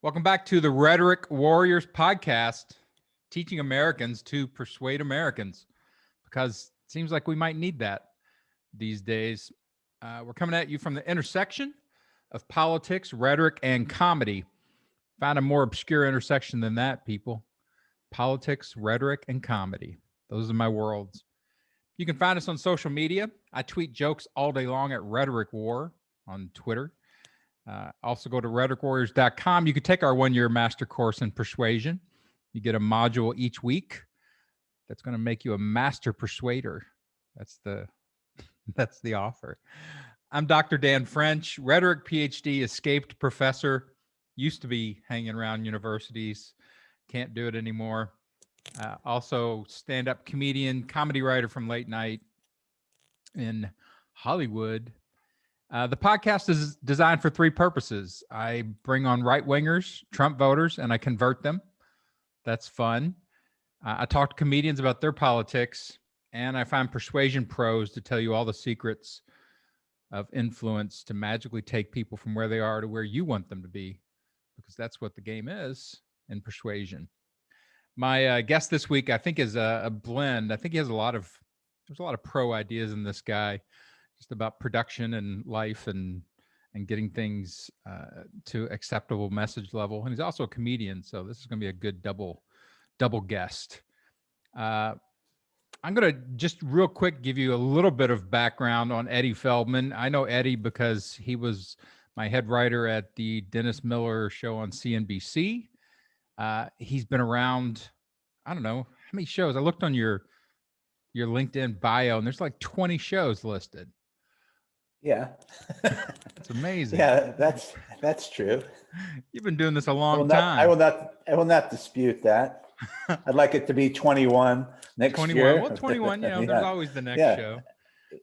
Welcome back to the Rhetoric Warriors podcast, teaching Americans to persuade Americans, because it seems like we might need that these days. We're coming at you from the intersection of politics, rhetoric, and comedy. Find a more obscure intersection than that, people. Politics, rhetoric, and comedy. Those are my worlds. You can find us on social media. I tweet jokes all day long at Rhetoric War on Twitter. Also go to rhetoricwarriors.com. You can take our 1-year master course in persuasion. You get a module each week that's going to make you a master persuader. That's the offer. I'm Dr. Dan French, rhetoric PhD, escaped professor, used to be hanging around universities, can't do it anymore. Also stand-up comedian, comedy writer from late night in Hollywood. The podcast is designed for 3 purposes. I bring on right-wingers, Trump voters, and I convert them. That's fun. I talk to comedians about their politics, and I find persuasion pros to tell you all the secrets of influence to magically take people from where they are to where you want them to be, because that's what the game is in persuasion. My guest this week, I think, is a blend. I think there's a lot of pro ideas in this guy, just about production and life and getting things to acceptable message level. And he's also a comedian, so this is going to be a good double guest. I'm going to just real quick give you a little bit of background on Eddie Feldmann. I know Eddie because he was my head writer at the Dennis Miller show on CNBC. He's been around, I don't know how many shows. I looked on your LinkedIn bio, and there's like 20 shows listed. Yeah. That's amazing. Yeah, that's true. You've been doing this a long time. I will not dispute that. I'd like it to be 21 next 21. year. Well, 21, Yeah. there's always the next show.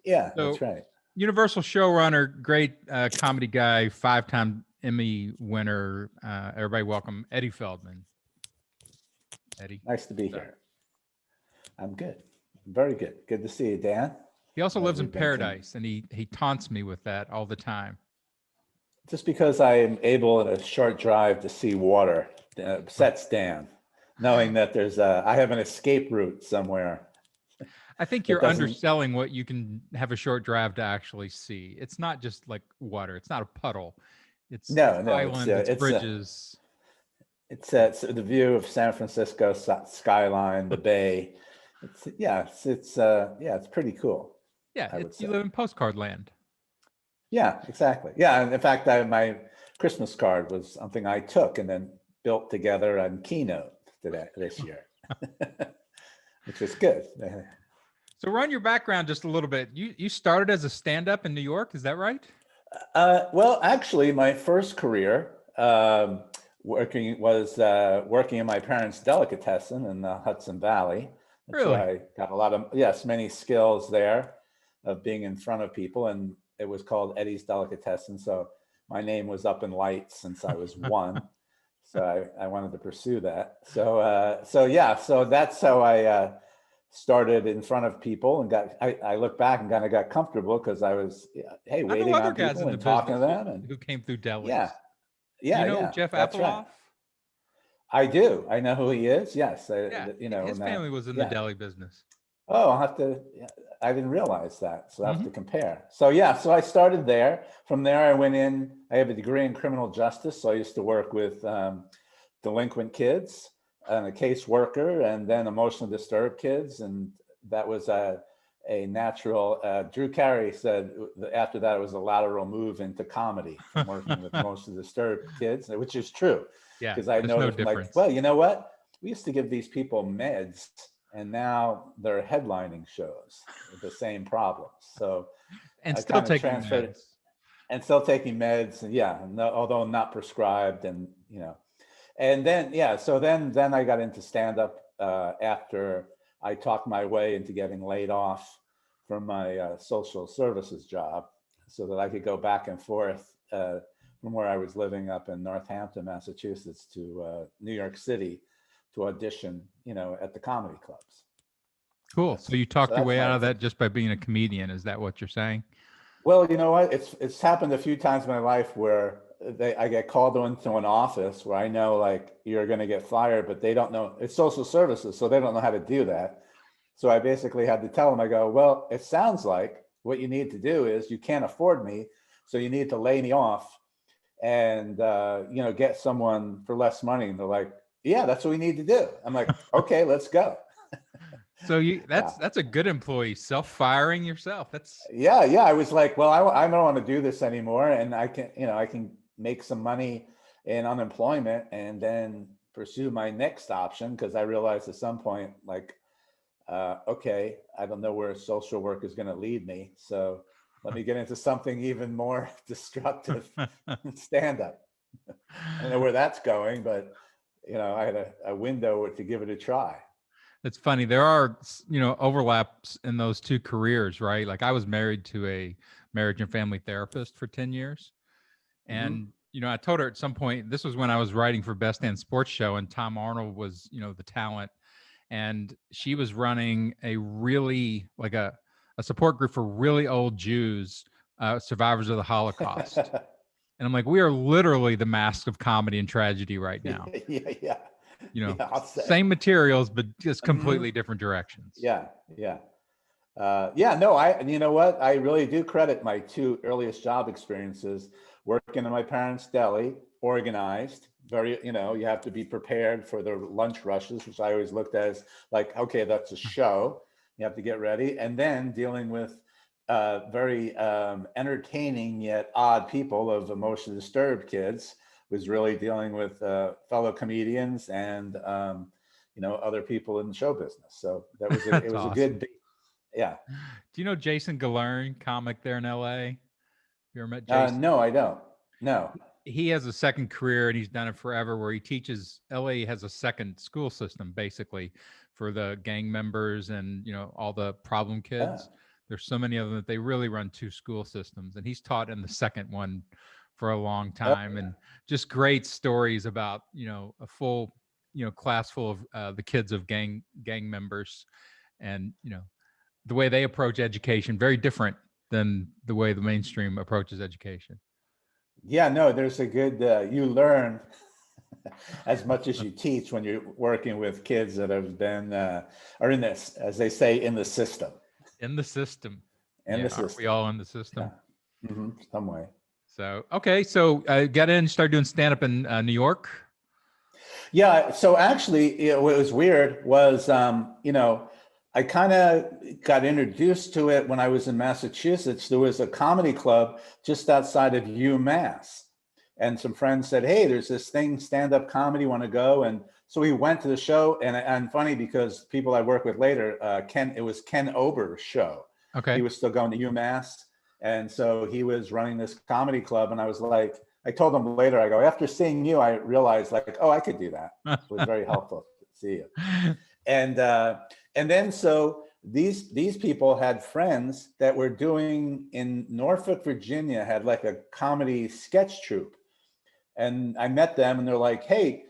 Yeah, So, that's right. Universal showrunner, great comedy guy, 5-time Emmy winner. Everybody welcome Eddie Feldmann. Eddie. Nice to be here. I'm good. Very good. Good to see you, Dan. He also lives in paradise, and he taunts me with that all the time. Just because I am able in a short drive to see water upsets Dan, knowing that I have an escape route somewhere. I think you're underselling what you can have a short drive to actually see. It's not just like water. It's not a puddle. It's island, it's bridges. It's the view of San Francisco skyline, the bay. It's pretty cool. Yeah, you live in postcard land. Yeah, exactly. Yeah, and in fact, my Christmas card was something I took and then built together on Keynote this year, which was good. So run your background just a little bit. You started as a stand-up in New York, is that right? Well, actually, my first career working in my parents' delicatessen in the Hudson Valley. That's Really? where I got many skills there of being in front of people, and it was called Eddie's Delicatessen. So my name was up in lights since I was 1. So I wanted to pursue that. So that's how I started in front of people, and I look back and kind of got comfortable because I was waiting on people and talking to them, and who came through delis. Yeah. You know Jeff Applehoff? Right. I do. I know who he is. Yes. His family was in the deli business. Oh, I didn't realize that. So I have to compare. So I started there. From there, I went in, I have a degree in criminal justice. So I used to work with delinquent kids and a caseworker, and then emotionally disturbed kids. And that was a natural, Drew Carey said after that, it was a lateral move into comedy from working with emotionally disturbed kids, which is true. Yeah, because I noticed well, you know what? We used to give these people meds, and now they're headlining shows with the same problems. So and still taking meds. And still taking meds, and although not prescribed, and and then so then I got into stand-up after I talked my way into getting laid off from my social services job, so that I could go back and forth from where I was living up in Northampton, Massachusetts, to New York City to audition, at the comedy clubs. Cool. So you talked your way out of that just by being a comedian. Is that what you're saying? Well, you know what? It's happened a few times in my life where I get called into an office where I know like you're going to get fired, but they don't know it's social services, so they don't know how to do that. So I basically had to tell them, I go, well, it sounds like what you need to do is you can't afford me, so you need to lay me off and get someone for less money. And they're like, yeah, that's what we need to do. I'm like, okay, let's go. So Yeah. that's a good employee, self-firing yourself. That's Yeah, I was like, well, I don't want to do this anymore, and I can make some money in unemployment and then pursue my next option, because I realized at some point, like, okay, I don't know where social work is going to lead me, so let me get into something even more destructive, stand up. I don't know where that's going, but I had a window to give it a try. it's funny. There are, overlaps in those two careers, right? Like I was married to a marriage and family therapist for 10 years. Hmm. And, I told her at some point, this was when I was writing for Best Damn Sports Show and Tom Arnold was, the talent. And she was running a really like a support group for really old Jews, survivors of the Holocaust. And I'm like, we are literally the mask of comedy and tragedy right now. Yeah, yeah, I'll say. Same materials, but just Mhm. completely different directions. Yeah, yeah. Yeah, no, you know what? I really do credit my two earliest job experiences working in my parents' deli, organized, very, you have to be prepared for the lunch rushes, which I always looked at as like, okay, that's a show. You have to get ready. And then dealing with very entertaining yet odd people of emotionally disturbed kids was really dealing with fellow comedians and, other people in the show business. So it That's was a awesome. good, yeah. Do you know Jason Galern, comic there in LA? You ever met Jason? No, I don't. No. He has a second career and he's done it forever where he teaches. LA has a second school system basically for the gang members and all the problem Uh, kids. There's so many of them that they really run two school systems, and he's taught in the second one for a long oh, time. And just great stories about a full class full of the kids of gang members, and the way they approach education very different than the way the mainstream approaches education. yeah, no, there's a good, you learn as much as you teach when you're working with kids that have been, are in this, as they say, in the system, In the system. in Yeah, the aren't we system. all in the Yeah. system? Some way. So okay, so got in, started doing stand up in New York. Yeah. So actually, what was weird was, I kind of got introduced to it when I was in Massachusetts. There was a comedy club just outside of UMass. And some friends said, hey, there's this thing, stand-up comedy, want to go? And so we went to the show. And funny because people I work with later, it was Ken Ober's show. He Okay. was still going to UMass. And so he was running this comedy club. And I was like, I told him later, I go, after seeing you, I realized like, oh, I could do that. It was very helpful to see you. And then so these people had friends that were doing in Norfolk, Virginia, had like a comedy sketch troupe. And I met them and they're like, hey,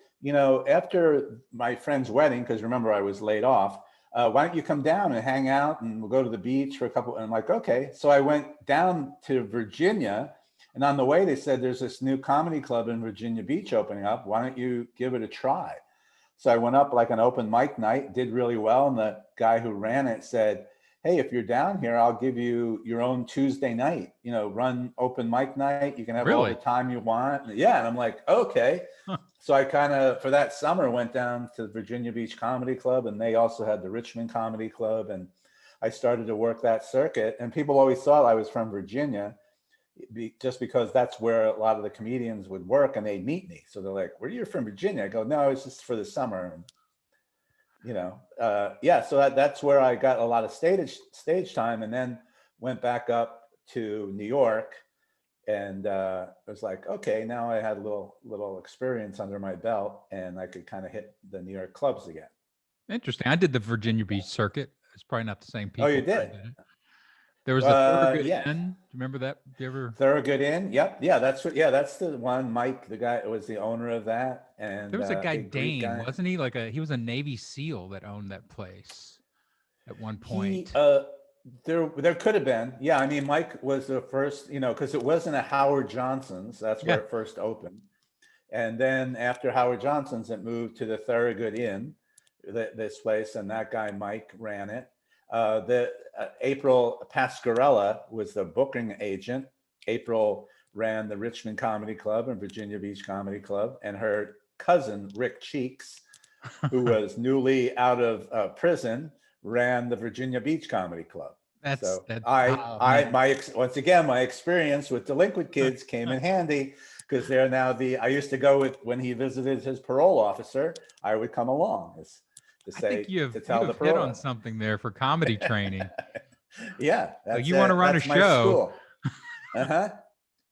after my friend's wedding, because remember I was laid off, why don't you come down and hang out and we'll go to the beach for a couple. And I'm like, okay. So I went down to Virginia, and on the way they said, there's this new comedy club in Virginia Beach opening up. Why don't you give it a try? So I went up like an open mic night, did really well. And the guy who ran it said, hey, if you're down here, I'll give you your own Tuesday night, run open mic night. You can have all the Really? time you want. Yeah. And I'm like, okay. Huh. So I kind of, for that summer, went down to the Virginia Beach Comedy Club, and they also had the Richmond Comedy Club. And I started to work that circuit. And people always thought I was from Virginia, just because that's where a lot of the comedians would work and they'd meet me. So they're like, where are you from, Virginia? I go, no, it's just for the summer. And, yeah, so that's where I got a lot of stage time, and then went back up to New York. And it was like, okay, now I had a little experience under my belt and I could kind of hit the New York clubs again. Interesting. I did the Virginia Beach circuit. It's probably not the same Oh, you people, but I did? did it. There was the Thurgood Yeah. Inn. Do you remember that? Do you ever? Thurgood Inn. Yep. Yeah, that's the one. Mike, the guy was the owner of that, There and was a guy big Greek Dane, guy. wasn't he? He was a Navy SEAL that owned that place at one He point. There could have been. Yeah, I mean, Mike was the first, because it wasn't a Howard Johnson's. That's where Yeah. it first opened. And then after Howard Johnson's, it moved to the Thorogood Inn, this place, and that guy Mike ran it. The April Pasquarella was the booking agent. April ran the Richmond Comedy Club and Virginia Beach Comedy Club, and her cousin Rick Cheeks, who was newly out of prison, ran the Virginia Beach Comedy Club. That's So that. Oh, man. once again, my experience with delinquent kids came in handy, because they're now I used to go with, when he visited his parole officer, I would come along I think you to have tell the hit parole on officer. something there for comedy training. Yeah, So that's you want to it. run a That's my show? school. Uh-huh.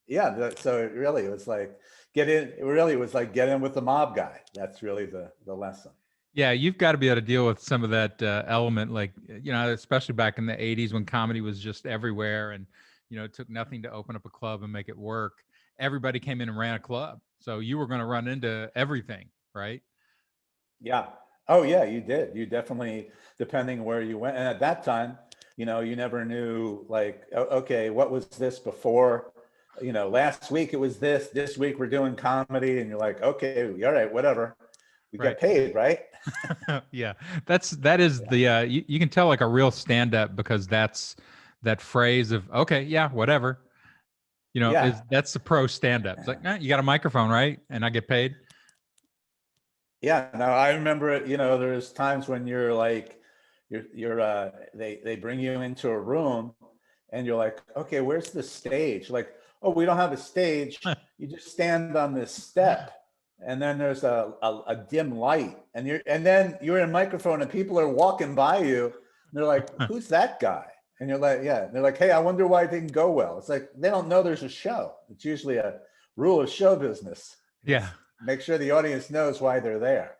Yeah. So it really was like it really was like get in with the mob guy. That's really the lesson. Yeah, you've got to be able to deal with some of that element, like especially back in the '80s when comedy was just everywhere, and it took nothing to open up a club and make it work. Everybody came in and ran a club, so you were going to run into everything, right? Yeah. Oh yeah, you did. You definitely, depending where you went. And at that time, you never knew, like, okay, what was this before? Last week it was this week we're doing comedy, and you're like, okay, all right, whatever. We Right. get paid, right? Yeah, that is Yeah. the you can tell like a real stand-up, because that's that phrase of okay, yeah, whatever. Yeah. That's the pro stand-up. It's like, nah, you got a microphone, right? And I get paid. Yeah. No, I remember it, there's times when you're like, they bring you into a room and you're like, okay, where's the stage? Like, oh, we don't have a stage. You just stand on this step, and then there's a dim light, and then you're in a microphone and people are walking by you, and they're like, who's that guy? And you're like, yeah. And they're like, hey, I wonder why it didn't go well. It's like, they don't know there's a show. It's usually a rule of show business. Yeah. Make sure the audience knows why they're there.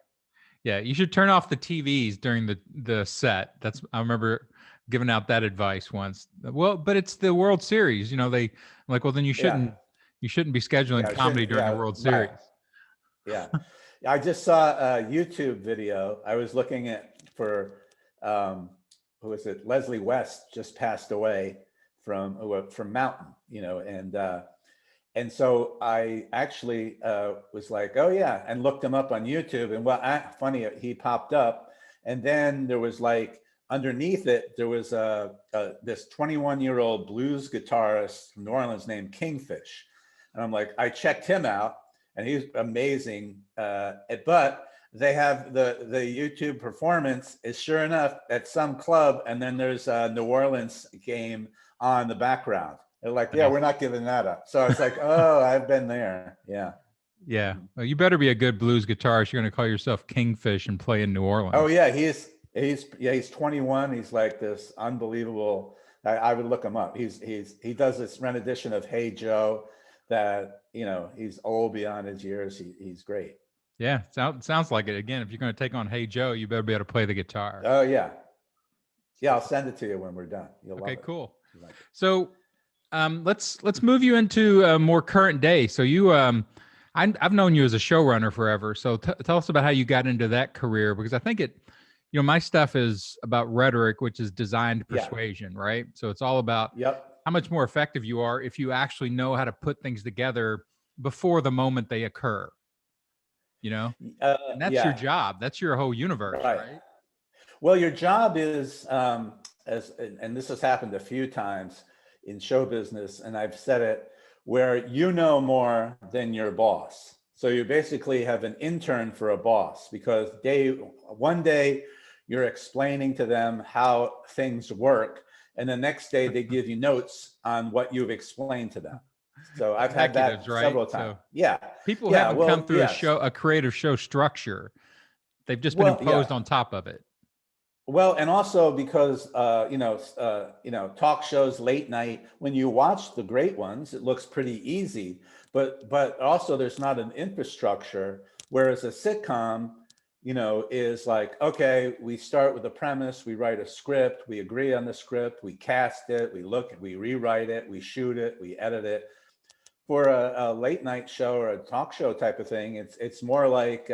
Yeah, you should turn off the TVs during the set. I remember giving out that advice once. Well, but it's the World Series, they like, well, then you Yeah. shouldn't be scheduling Yeah. comedy during the World Series. Right. Yeah. I just saw a YouTube video. I was looking at for who was it? Leslie West just passed away from Mountain, and so I actually was like, oh yeah, and looked him up on YouTube, and funny, he popped up, and then there was like underneath it there was this 21-year-old blues guitarist from New Orleans named Kingfish, and I'm like, I checked him out, and he's amazing. But they have the YouTube performance is sure enough at some club, and then there's a New Orleans game on the background. They're like, yeah, we're not giving that up. So it's like, oh, I've been there. Yeah. Yeah. Well, you better be a good blues guitarist. You're going to call yourself Kingfish and play in New Orleans. Oh yeah, he's 21. He's like this unbelievable. I would look him up. He does this rendition of Hey Joe that, he's old beyond his years. He's great. Yeah, sounds like it. Again, if you're going to take on Hey Joe, you better be able to play the guitar. Oh yeah. Yeah, I'll send it to you when we're done. You'll love it. Okay, cool. Like it. So let's move you into more current day. So I've known you as a showrunner forever. So tell us about how you got into that career, because I think my stuff is about rhetoric, which is designed persuasion, right? So it's all about how much more effective you are if you actually know how to put things together before the moment they occur. And that's your job. That's your whole universe, right? Well, your job is, and this has happened a few times in show business, and I've said it, where you know more than your boss. So you basically have an intern for a boss, because one day you're explaining to them how things work, and the next day they give you notes on what you've explained to them. So I've had that several times. So, people haven't come through a creative show structure. They've just been imposed on top of it. Well, and also because talk shows late night, when you watch the great ones, it looks pretty easy, but also there's not an infrastructure. Whereas a sitcom, is like, okay, we start with a premise, we write a script, we agree on the script, we cast it, we rewrite it, we shoot it, we edit it. For a late night show or a talk show type of thing, it's more like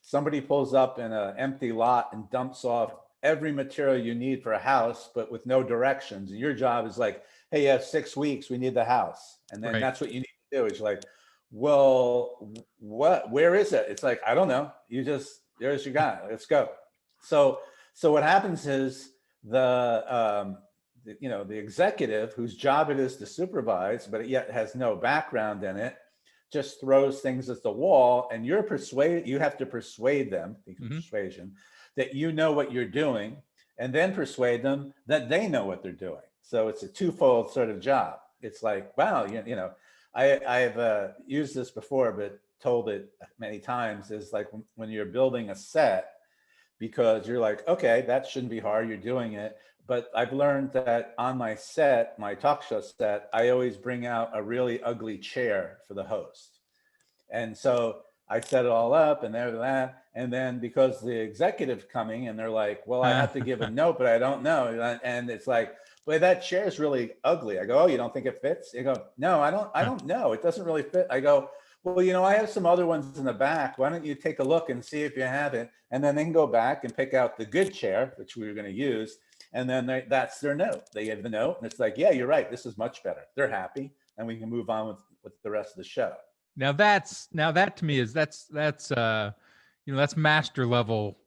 somebody pulls up in an empty lot and dumps off every material you need for a house, but with no directions. And your job is like, hey, you have 6 weeks, we need the house. And then Right. that's what you need to do. Is like, well, where is it? It's like, I don't know. There's your guy. Let's go. So what happens is the executive, whose job it is to supervise, but it yet has no background in it, just throws things at the wall, and you have to persuade them, persuasion, that you know what you're doing, and then persuade them that they know what they're doing. So it's a twofold sort of job. It's like, wow, I've used this before, but told it many times, is like when you're building a set, because you're like, okay, that shouldn't be hard, you're doing it. But I've learned that on my set, my talk show set, I always bring out a really ugly chair for the host. And so I set it all up and that. And then because the executive's coming and they're like, well, I have to give a note, but I don't know. And it's like, boy, that chair is really ugly. I go, oh, you don't think it fits? You go, no, I don't know. It doesn't really fit. I go, well, I have some other ones in the back. Why don't you take a look and see if you have it? And then they can go back and pick out the good chair, which we were going to use. And then that's their note. They give the note and it's like, yeah, you're right. This is much better. They're happy. And we can move on with the rest of the show. Now that to me is that's master level,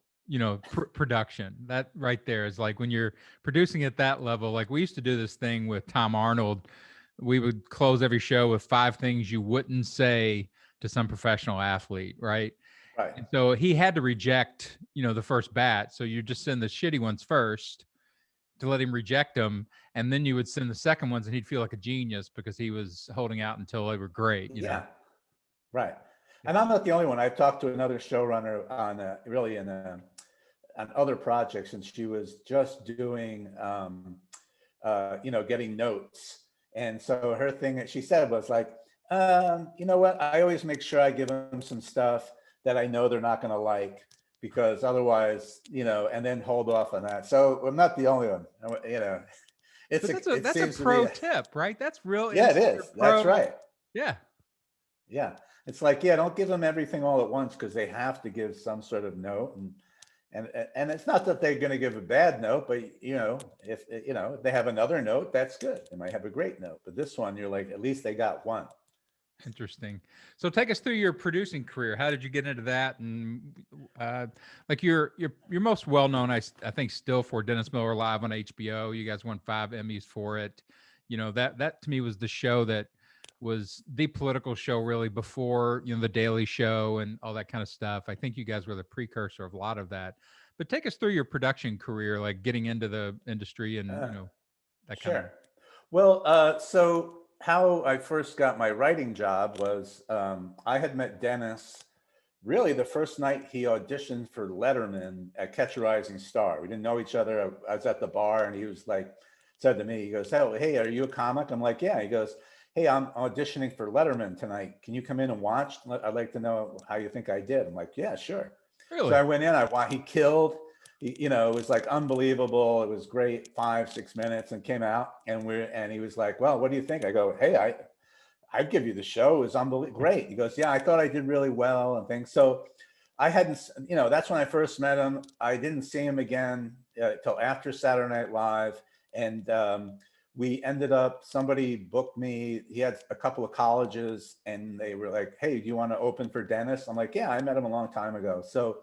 production. That right there is like when you're producing at that level. Like we used to do this thing with Tom Arnold. We would close every show with 5 things you wouldn't say to some professional athlete, right? Right. And so he had to reject, the first bat. So you just send the shitty ones first to let him reject them, and then you would send the second ones, and he'd feel like a genius because he was holding out until they were great. You know? Right. And I'm not the only one. I've talked to another showrunner on on other projects, and she was just doing, getting notes. And so her thing that she said was like, you know what? I always make sure I give them some stuff that I know they're not going to like, because otherwise, and then hold off on that. So I'm not the only one. That's a pro tip, right? That's real. Yeah, it is. That's right. Yeah. Yeah. It's like, don't give them everything all at once, because they have to give some sort of note. And it's not that they're going to give a bad note, but if they have another note, that's good. They might have a great note, but this one, you're like, at least they got one. Interesting. So take us through your producing career. How did you get into that? And like you're most well known, I think, still for Dennis Miller Live on HBO. You guys won 5 Emmys for it. That to me was the show that was the political show really before the Daily Show and all that kind of stuff. I think you guys were the precursor of a lot of that. But take us through your production career, like getting into the industry and that kind of. Well, so how I first got my writing job was I had met Dennis really the first night he auditioned for Letterman at Catch a Rising Star. We didn't know each other. I was at the bar and he was like, said to me, he goes, hey, are you a comic? I'm like, yeah. He goes, hey, I'm auditioning for Letterman tonight. Can you come in and watch? I'd like to know how you think I did. I'm like, yeah, sure. Really? So I went in, he killed. It was like unbelievable. It was great, 5-6 minutes, and came out and he was like, well, what do you think? I go, hey, I'd give you the show. It was unbelievable. Great. He goes, yeah, I thought I did really well and things. So I hadn't, that's when I first met him. I didn't see him again till after Saturday Night Live. And we ended up, somebody booked me. He had a couple of colleges and they were like, hey, do you want to open for Dennis? I'm like, yeah, I met him a long time ago. So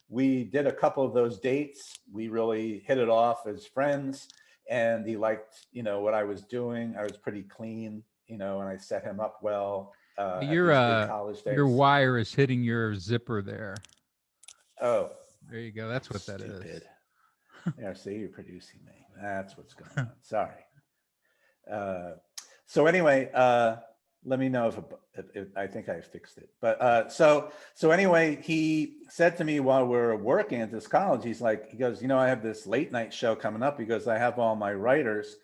we did a couple of those dates. We really hit it off as friends, and he liked, what I was doing. I was pretty clean, and I set him up well. Your wire is hitting your zipper there. Oh, there you go. That's what that is. Yeah, see, you're producing me. That's what's going on. Sorry. So anyway, let me know if I think I fixed it. But so anyway, he said to me while we're working at this college, he goes, I have this late night show coming up. He goes, I have all my writers,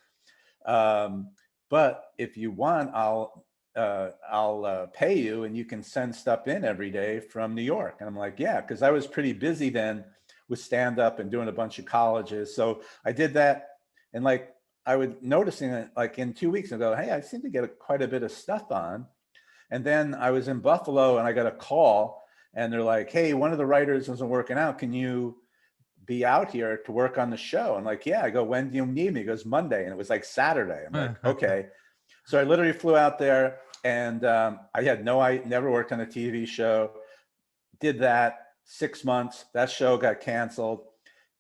but if you want, I'll pay you and you can send stuff in every day from New York. And I'm like, yeah, because I was pretty busy then with stand up and doing a bunch of colleges. So I did that, and I was noticing that in 2 weeks ago, hey, I seem to get quite a bit of stuff on. And then I was in Buffalo and I got a call and they're like, hey, one of the writers wasn't working out. Can you be out here to work on the show? And like, yeah. I go, when do you need me? He goes, Monday. And it was like Saturday. I'm like, okay. So I literally flew out there, and I never worked on a TV show. Did that 6 months. That show got canceled,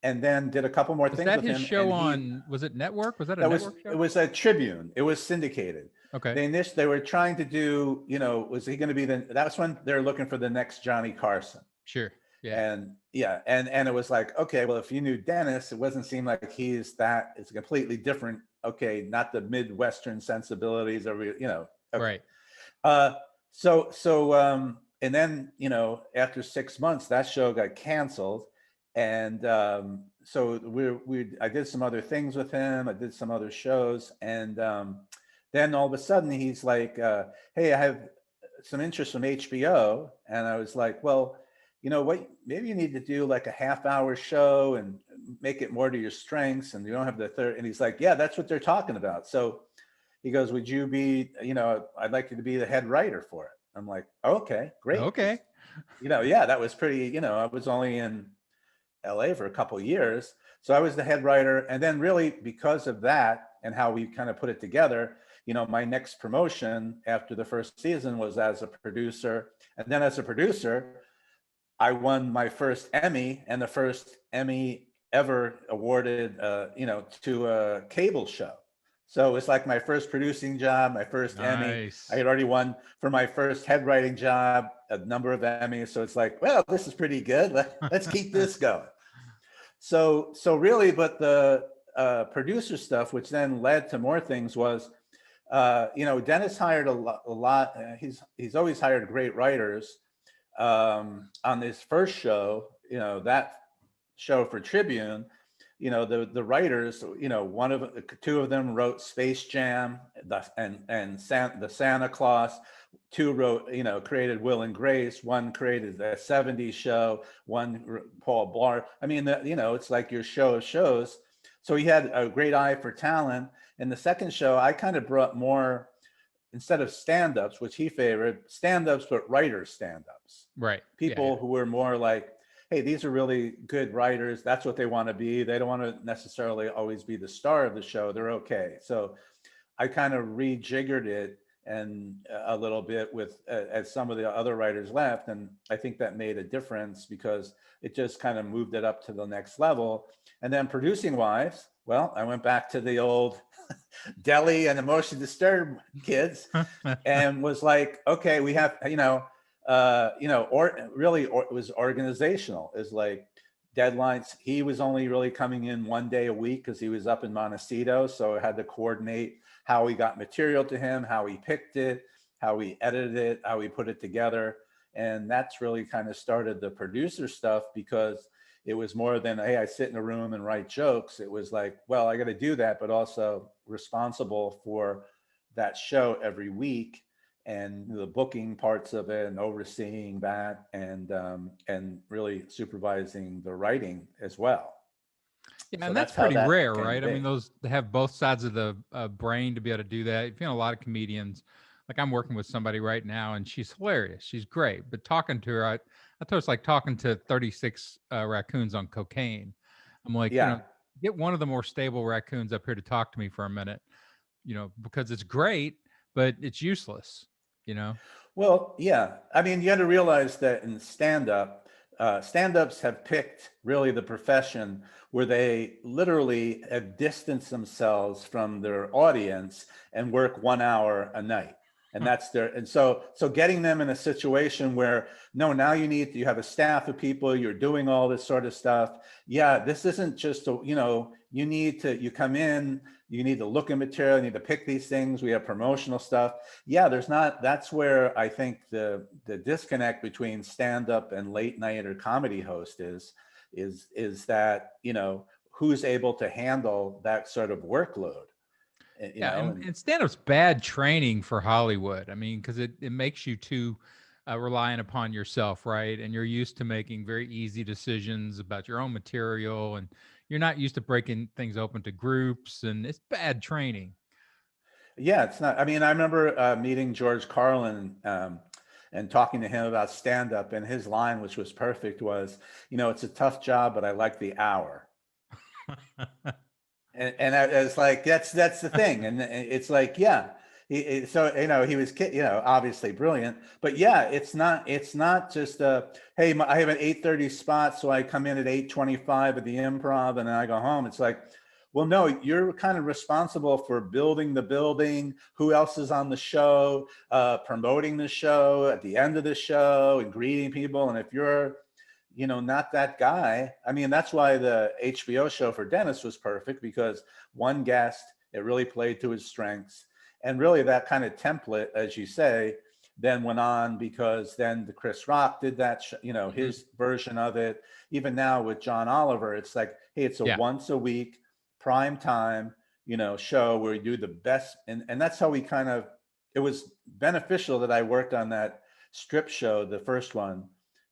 and then did a couple more Was things that with his him. show on, was it network? Was that a network It show? was a Tribune. It was syndicated. Okay. They were trying to do, was he going to be that was when they're looking for the next Johnny Carson. Sure. Yeah. And and it was like, okay, well, if you knew Dennis, it wasn't seem like it's completely different. Okay, not the Midwestern sensibilities or okay. Right. And then, after 6 months, that show got canceled. And so I did some other things with him. I did some other shows. And then all of a sudden he's like, hey, I have some interest from HBO. And I was like, well, you know what, maybe you need to do like a half-hour show and make it more to your strengths. And you don't have the third. And he's like, yeah, that's what they're talking about. So he goes, would you be, I'd like you to be the head writer for it. I'm like, okay, great. Okay. Yeah, that was pretty, I was only in LA for a couple of years. So I was the head writer. And then really because of that and how we kind of put it together, my next promotion after the first season was as a producer. And then as a producer, I won my first Emmy, and the first Emmy ever awarded, to a cable show. So it's like my first producing job, my first Emmy. I had already won for my first head writing job a number of Emmys. So it's like, well, this is pretty good. Let's keep this going. So really, but the producer stuff, which then led to more things, was, Dennis hired a lot. He's always hired great writers. On this first show, that show for Tribune, the writers, two of them wrote Space Jam and the Santa Claus. Two wrote, created Will and Grace. One created the 70s show. One, Paul Blart. I mean, it's like your show of shows. So he had a great eye for talent. In the second show, I kind of brought more, instead of stand-ups, which he favored, stand-ups, but writers stand-ups. Right. People who were more like, hey, these are really good writers. That's what they want to be. They don't want to necessarily always be the star of the show. They're okay. So I kind of rejiggered it and a little bit with as some of the other writers left. And I think that made a difference because it just kind of moved it up to the next level. And then producing wise, well, I went back to the old Deli and emotion disturbed kids and was like, okay, we have, it was organizational. Is like deadlines. He was only really coming in one day a week because he was up in Montecito. So I had to coordinate how we got material to him, how he picked it, how we edited it, how we put it together. And that's really kind of started the producer stuff, because it was more than, hey, I sit in a room and write jokes. It was like, well, I got to do that, but also responsible for that show every week and the booking parts of it and overseeing that and really supervising the writing as well. Yeah, so and that's pretty rare, right? I mean, those have both sides of the brain to be able to do that. A lot of comedians, like I'm working with somebody right now, and she's hilarious. She's great, but talking to her, I thought it's like talking to 36 raccoons on cocaine. I'm like, get one of the more stable raccoons up here to talk to me for a minute, because it's great, but it's useless, Well, yeah. I mean, you got to realize that in stand-up, stand-ups have picked really the profession where they literally have distanced themselves from their audience and work 1 hour a night. And that's so getting them in a situation where, no, now you have a staff of people, you're doing all this sort of stuff. Yeah, this isn't just, you come in, you need to look at material, you need to pick these things. We have promotional stuff. Yeah, that's where I think the disconnect between stand-up and late night or comedy host is that, who's able to handle that sort of workload. And stand-up's bad training for Hollywood. I mean, because it makes you too reliant upon yourself, right? And you're used to making very easy decisions about your own material, and you're not used to breaking things open to groups, and it's bad training. Yeah, it's not. I mean, I remember meeting George Carlin, and talking to him about stand-up, and his line, which was perfect, was, it's a tough job, but I like the hour. And I was like, that's the thing. And it's like, yeah. So, he was, obviously brilliant, but yeah, it's not just hey, I have an 8:30 spot, so I come in at 8:25 at the Improv and then I go home. It's like, well, no, you're kind of responsible for building the building, who else is on the show, promoting the show at the end of the show and greeting people. And if you're, not that guy. I mean, that's why the HBO show for Dennis was perfect, because one guest, it really played to his strengths. And really that kind of template, as you say, then went on, because then the Chris Rock did that, his version of it. Even now with John Oliver, it's like, hey, it's a once a week prime time, show where we do the best. And that's how we kind of, it was beneficial that I worked on that strip show, the first one,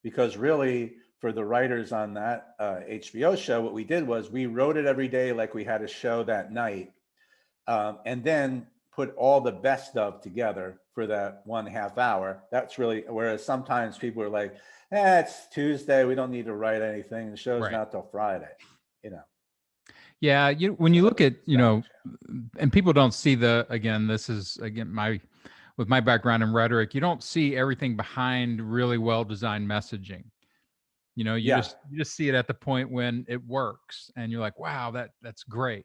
because really, for the writers on that HBO show, what we did was we wrote it every day like we had a show that night, and then put all the best of together for that 1.5 hour. That's really, whereas sometimes people are like, it's Tuesday, we don't need to write anything. The show's not till Friday, Yeah, when you look at, and people don't see this is again with my background in rhetoric, you don't see everything behind really well designed messaging. You just see it at the point when it works and you're like, wow, that's great.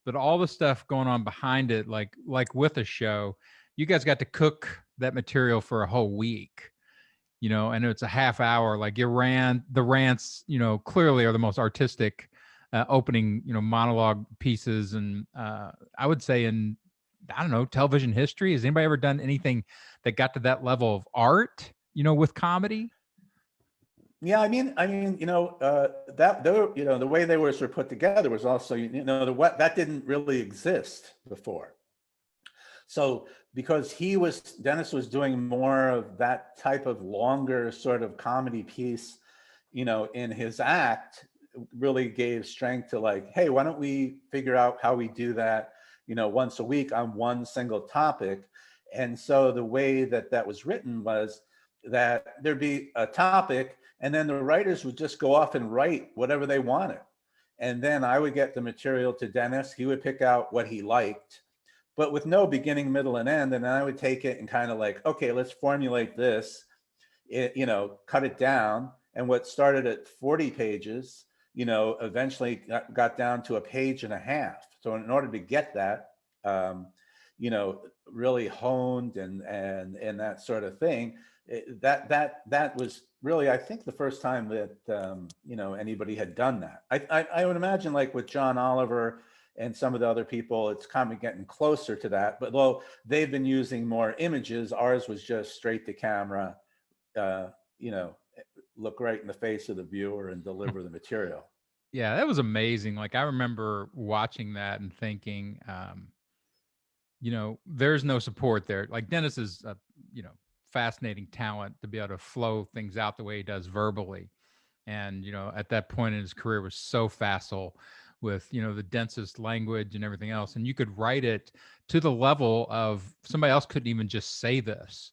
But all the stuff going on behind it, like with a show, you guys got to cook that material for a whole week, and it's a half hour. Like the rants, clearly are the most artistic opening, monologue pieces. And I would say in, I don't know, television history, has anybody ever done anything that got to that level of art, with comedy? Yeah, I mean, that the way they were sort of put together was also, that didn't really exist before. So because Dennis was doing more of that type of longer sort of comedy piece, in his act, really gave strength to like, hey, why don't we figure out how we do that, once a week on one single topic. And so the way that was written was that there'd be a topic, and then the writers would just go off and write whatever they wanted. And then I would get the material to Dennis. He would pick out what he liked, but with no beginning, middle, and end. And then I would take it and kind of like, okay, let's formulate this, cut it down. And what started at 40 pages, eventually got down to a page and a half. So in order to get that, really honed and that sort of thing, that was really, I think, the first time that anybody had done that. I would imagine, like with John Oliver and some of the other people, it's kind of getting closer to that. But though they've been using more images, ours was just straight to camera, look right in the face of the viewer and deliver the material. Yeah, that was amazing. Like I remember watching that and thinking, there's no support there. Like Dennis is a, fascinating talent to be able to flow things out the way he does verbally. And, at that point in his career was so facile with, the densest language and everything else. And you could write it to the level of somebody else couldn't even just say this,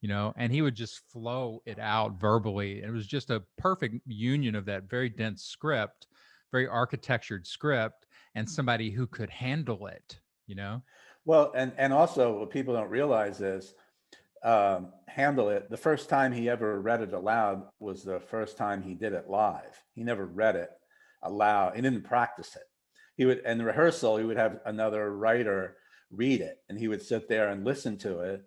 and he would just flow it out verbally. And it was just a perfect union of that very dense script, very architectured script, and somebody who could handle it, Well, and also what people don't realize is, handle it. The first time he ever read it aloud was the first time he did it live. He never read it aloud. He didn't practice it. He would, in the rehearsal, he would have another writer read it, and he would sit there and listen to it.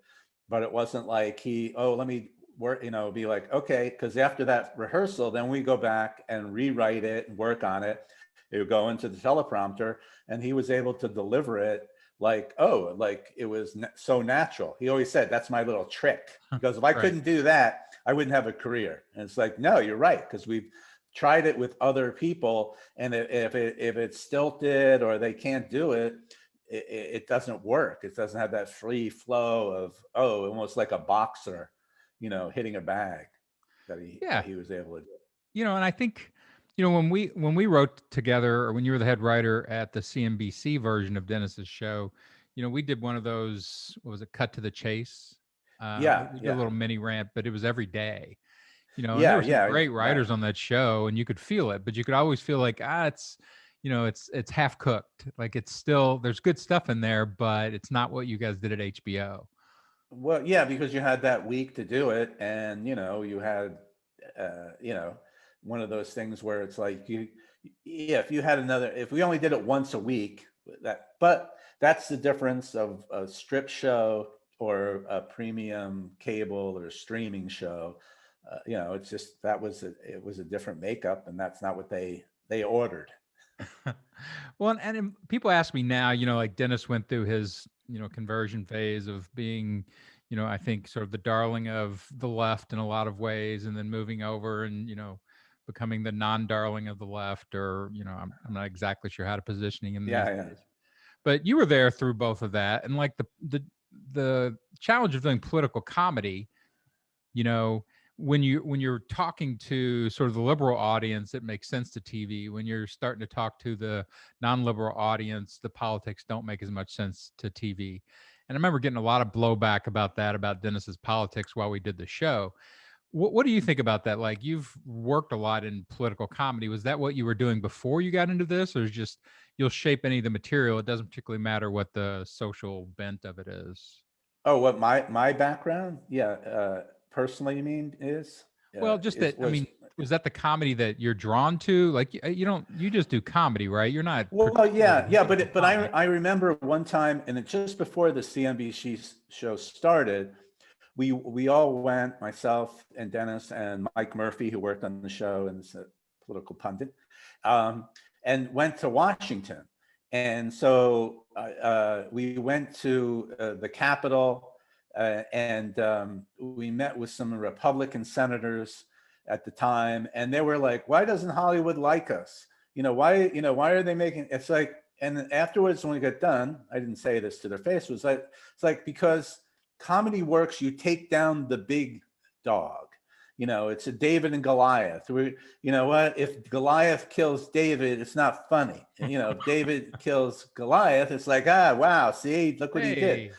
But it wasn't like let me work, be like, okay, because after that rehearsal, then we go back and rewrite it and work on it. It would go into the teleprompter, and he was able to deliver it like it was so natural. He always said, that's my little trick, because if I couldn't do that, I wouldn't have a career. And it's like, no, you're right, because we've tried it with other people, and if it's stilted or they can't do it, it doesn't work. It doesn't have that free flow of almost like a boxer, hitting a bag that he was able to do. And I think, when we wrote together, or when you were the head writer at the CNBC version of Dennis's show, we did one of those, what was it, Cut to the Chase? Yeah, We did a yeah, little mini rant, but it was every day. And there yeah, were some yeah, great right. writers on that show, and you could feel it, but you could always feel like, it's, it's half cooked. Like it's still, there's good stuff in there, but it's not what you guys did at HBO. Well, yeah, because you had that week to do it, and you had, you know, one of those things where it's like yeah, if you had another, if we only did it once a week, but that's the difference of a strip show or a premium cable or streaming show. It's just it was a different makeup, and that's not what they ordered. Well, and people ask me now, like Dennis went through his, conversion phase of being, I think sort of the darling of the left in a lot of ways, and then moving over and, becoming the non-darling of the left, or, I'm not exactly sure how to positioning him these Yeah, yeah. days. But you were there through both of that, and like the challenge of doing political comedy, you know when you're talking to sort of the liberal audience, it makes sense to TV. When you're starting to talk to the non-liberal audience, the politics don't make as much sense to TV. And I remember getting a lot of blowback about that, about Dennis's politics, while we did the show. What do you think about that? Like, you've worked a lot in political comedy. Was that what you were doing before you got into this, or is just you'll shape any of the material, it doesn't particularly matter what the social bent of it is? Oh, what my background? Yeah, personally, you mean Well, just is that, I was mean, was that the comedy that you're drawn to? Like, you don't, you just do comedy, right? You're not well, particularly yeah, a yeah, political but comic. I remember one time, and it just before the CNBC show started, we all went, myself and Dennis and Mike Murphy, who worked on the show and is a political pundit, um, and went to Washington. And so we went to the Capitol, and we met with some Republican senators at the time, and they were like, "Why doesn't Hollywood like us? Why are they making?" It's like, and afterwards, when we got done, I didn't say this to their face. It was like, it's like, because comedy works, you take down the big dog. It's a David and Goliath. You know what? If Goliath kills David, it's not funny. If David kills Goliath, it's like, wow, see, look what he did. Hey,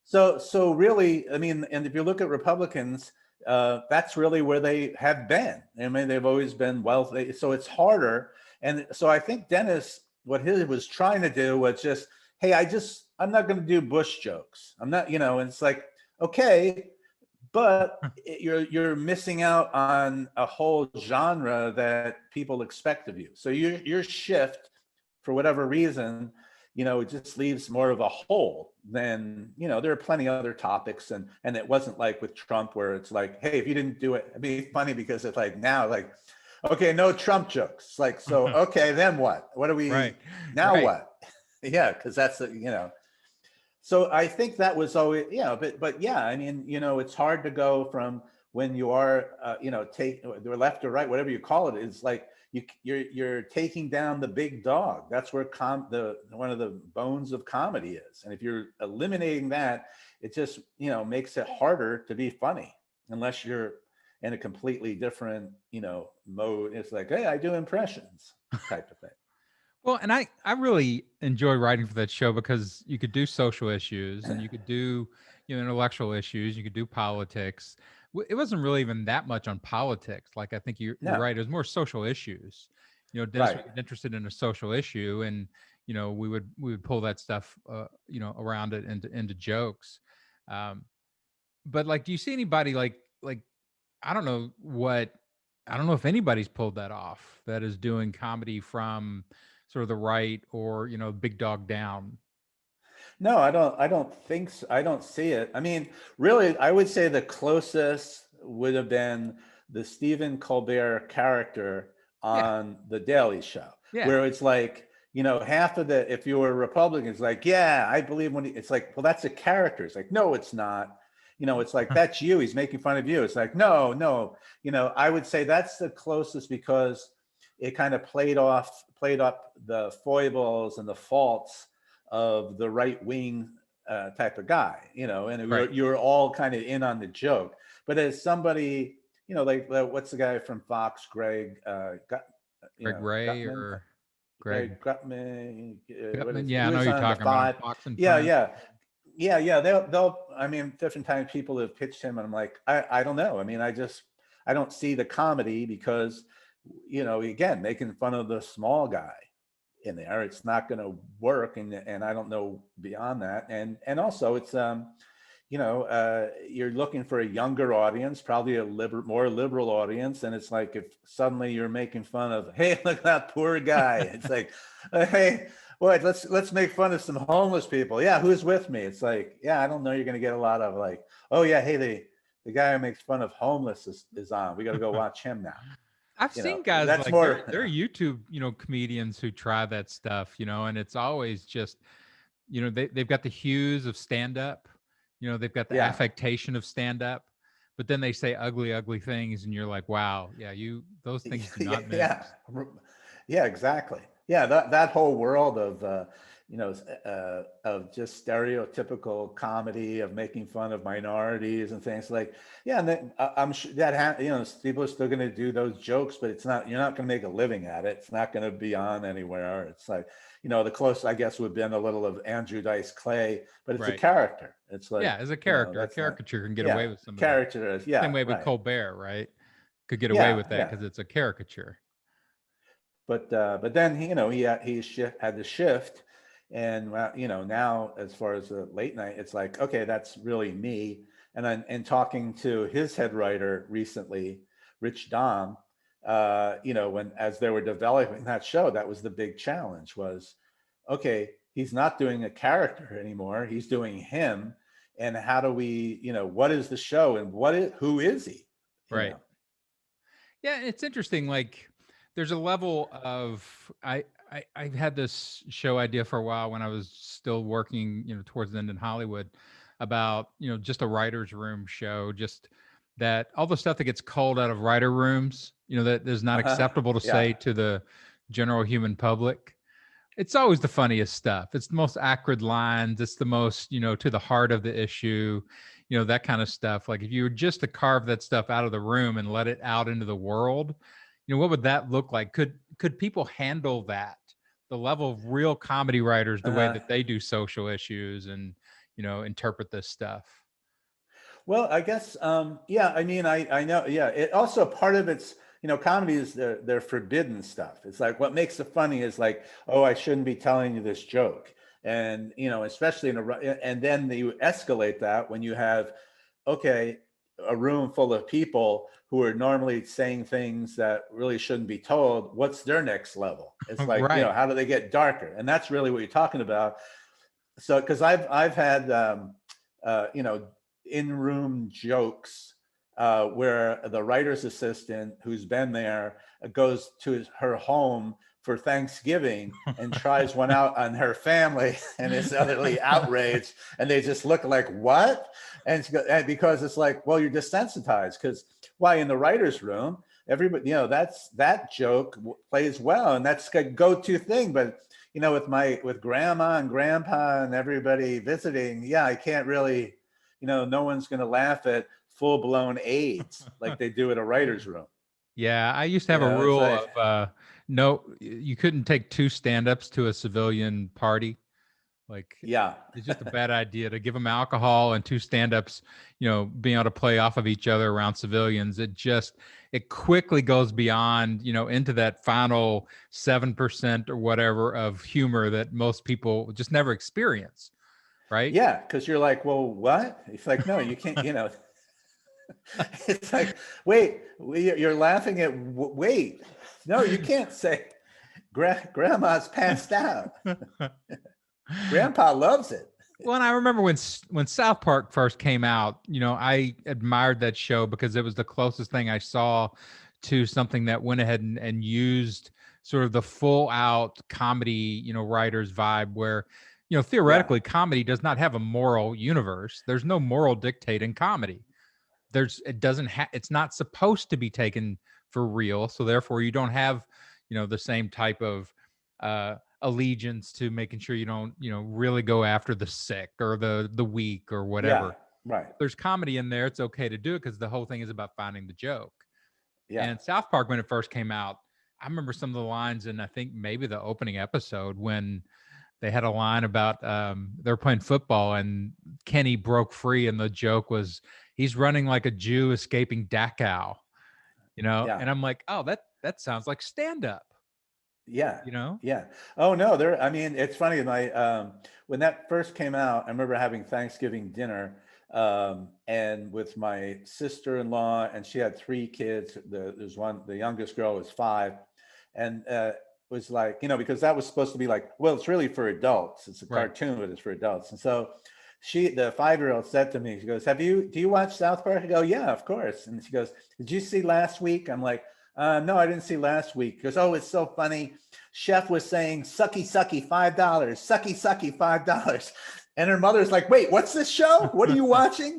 So really, I mean, and if you look at Republicans, that's really where they have been. I mean, they've always been wealthy. So it's harder. And so I think Dennis, what he was trying to do was just, hey, I'm not going to do Bush jokes. I'm not, and it's like, okay, but you're missing out on a whole genre that people expect of you. So your shift, for whatever reason, it just leaves more of a hole than, there are plenty of other topics. And it wasn't like with Trump, where it's like, hey, if you didn't do it, it'd be funny, because it's like now, like, okay, no Trump jokes. Like, so, okay, then what? What do right, we, now right. what? Yeah, because that's, so I think that was always, but yeah, I mean, it's hard to go from when you are, take the left or right, whatever you call it, is like you're taking down the big dog. That's where one of the bones of comedy is. And if you're eliminating that, it just, makes it harder to be funny, unless you're in a completely different, mode. It's like, hey, I do impressions type of thing. Well, and I really enjoy writing for that show because you could do social issues, and you could do, intellectual issues, you could do politics. It wasn't really even that much on politics. Like, I think you're No, right. It was more social issues. Dennis would right. get interested in a social issue, and we would pull that stuff, around it into jokes. Um, but like, do you see anybody like I don't know what I don't know if anybody's pulled that off, that is doing comedy from sort of the right, or big dog down. No, I don't think so. I don't see it. I mean, really, I would say the closest would have been the Stephen Colbert character Yeah, on The Daily Show, yeah. where it's like, half of the, if you were a Republican, it's like, yeah, I believe it's like, well, that's a character. It's like, no, it's not. It's like, that's you. He's making fun of you. It's like, no, no. I would say that's the closest, because it kind of played up the foibles and the faults of the right wing type of guy, and Right. you're all kind of in on the joke. But as somebody, like what's the guy from Fox, Greg, Greg Ray Gutman, or Greg Greg Gutman, what Gutman. is Yeah, he I know was you're on the talking about on Five. Fox and Yeah, Friends. yeah. yeah, they'll, I mean, different times people have pitched him and I'm like, I don't know. I mean, I don't see the comedy because, again, making fun of the small guy in there, it's not going to work. And I don't know beyond that. And also it's, you're looking for a younger audience, probably a more liberal audience. And it's like, if suddenly you're making fun of, hey, look at that poor guy. It's like, hey, boy, let's make fun of some homeless people. Yeah, who's with me? It's like, yeah, I don't know. You're going to get a lot of like, oh yeah, hey, the guy who makes fun of homeless is on. We got to go watch him now. I've seen guys That's like more. there are YouTube, comedians who try that stuff, and it's always just, they've got the hues of stand up, they've got the Yeah. affectation of stand up, but then they say ugly, ugly things, and you're like, wow, yeah, those things do not mix. Yeah, exactly. Yeah, that whole world of of just stereotypical comedy of making fun of minorities and things like, yeah, and then I'm sure that people are still going to do those jokes, but you're not going to make a living at it. It's not going to be on anywhere. It's like, the closest I guess would have been a little of Andrew Dice Clay, but it's a character. It's like, yeah, as a character, a caricature can get away with some character of that. yeah, Same way with right. Colbert, right? Could get away with that because it's a caricature. But then he had to shift, and now as far as the late night, it's like, okay, that's really me. And then talking to his head writer recently, Rich Dom, when as they were developing that show, that was the big challenge was, okay, he's not doing a character anymore, he's doing him, and how do we, what is the show and who is he? Right. Yeah, it's interesting. Like, there's a level of I've had this show idea for a while when I was still working, towards the end in Hollywood, about just a writer's room show, just that all the stuff that gets culled out of writer rooms, that is not acceptable to say to the general human public. It's always the funniest stuff. It's the most acrid lines. It's the most, to the heart of the issue, that kind of stuff. Like if you were just to carve that stuff out of the room and let it out into the world, what would that look like? Could people handle that? The level of real comedy writers, the way that they do social issues and, interpret this stuff. Well, I guess, yeah, I mean, I know, yeah, it also part of it's, comedy is they're forbidden stuff. It's like, what makes it funny is like, oh, I shouldn't be telling you this joke. And, especially and then you escalate that when you have, okay, a room full of people who are normally saying things that really shouldn't be told. What's their next level? It's like, right. How do they get darker? And that's really what you're talking about. So, cause I've had, in-room jokes where the writer's assistant who's been there goes to her home for Thanksgiving and tries one out on her family and is utterly outraged, and they just look like, what? And because it's like, well, you're desensitized, because why, in the writer's room, everybody, that joke plays well, and that's a go-to thing. But with grandma and grandpa and everybody visiting, yeah, I can't really, no one's going to laugh at full-blown AIDS like they do at a writer's room. Yeah, I used to have a rule of no, you couldn't take two stand-ups to a civilian party. Like, yeah, it's just a bad idea to give them alcohol and two stand-ups, being able to play off of each other around civilians. It quickly goes beyond, into that final 7% or whatever of humor that most people just never experience. Right? Yeah, because you're like, well, what? It's like, no, you can't, it's like, wait, you're laughing at, wait, no, you can't say grandma's passed out. Grandpa loves it. Well, and I remember when South Park first came out, I admired that show because it was the closest thing I saw to something that went ahead and used sort of the full out comedy, writer's vibe where, theoretically comedy does not have a moral universe. There's no moral dictate in comedy. It's not supposed to be taken for real. So therefore you don't have, the same type of allegiance to making sure you don't, really go after the sick or the weak or whatever. Yeah, right. There's comedy in there. It's okay to do it because the whole thing is about finding the joke. Yeah. And South Park, when it first came out, I remember some of the lines in, I think maybe the opening episode when they had a line about they're playing football and Kenny broke free, and the joke was he's running like a Jew escaping Dachau, Yeah. and I'm like, oh, that sounds like stand up, Yeah. you know? Yeah. Oh no, I mean, it's funny. When that first came out, I remember having Thanksgiving dinner, and with my sister-in-law, and she had three kids. The youngest girl was 5. And, was like, because that was supposed to be like, well, it's really for adults. It's a Right. cartoon, but it's for adults. And so the 5-year-old said to me, she goes, do you watch South Park? I go, yeah, of course. And she goes, did you see last week? I'm like, no, I didn't see last week. Because, oh, it's so funny. Chef was saying, sucky, sucky, $5, sucky, sucky, $5. And her mother's like, wait, what's this show? What are you watching?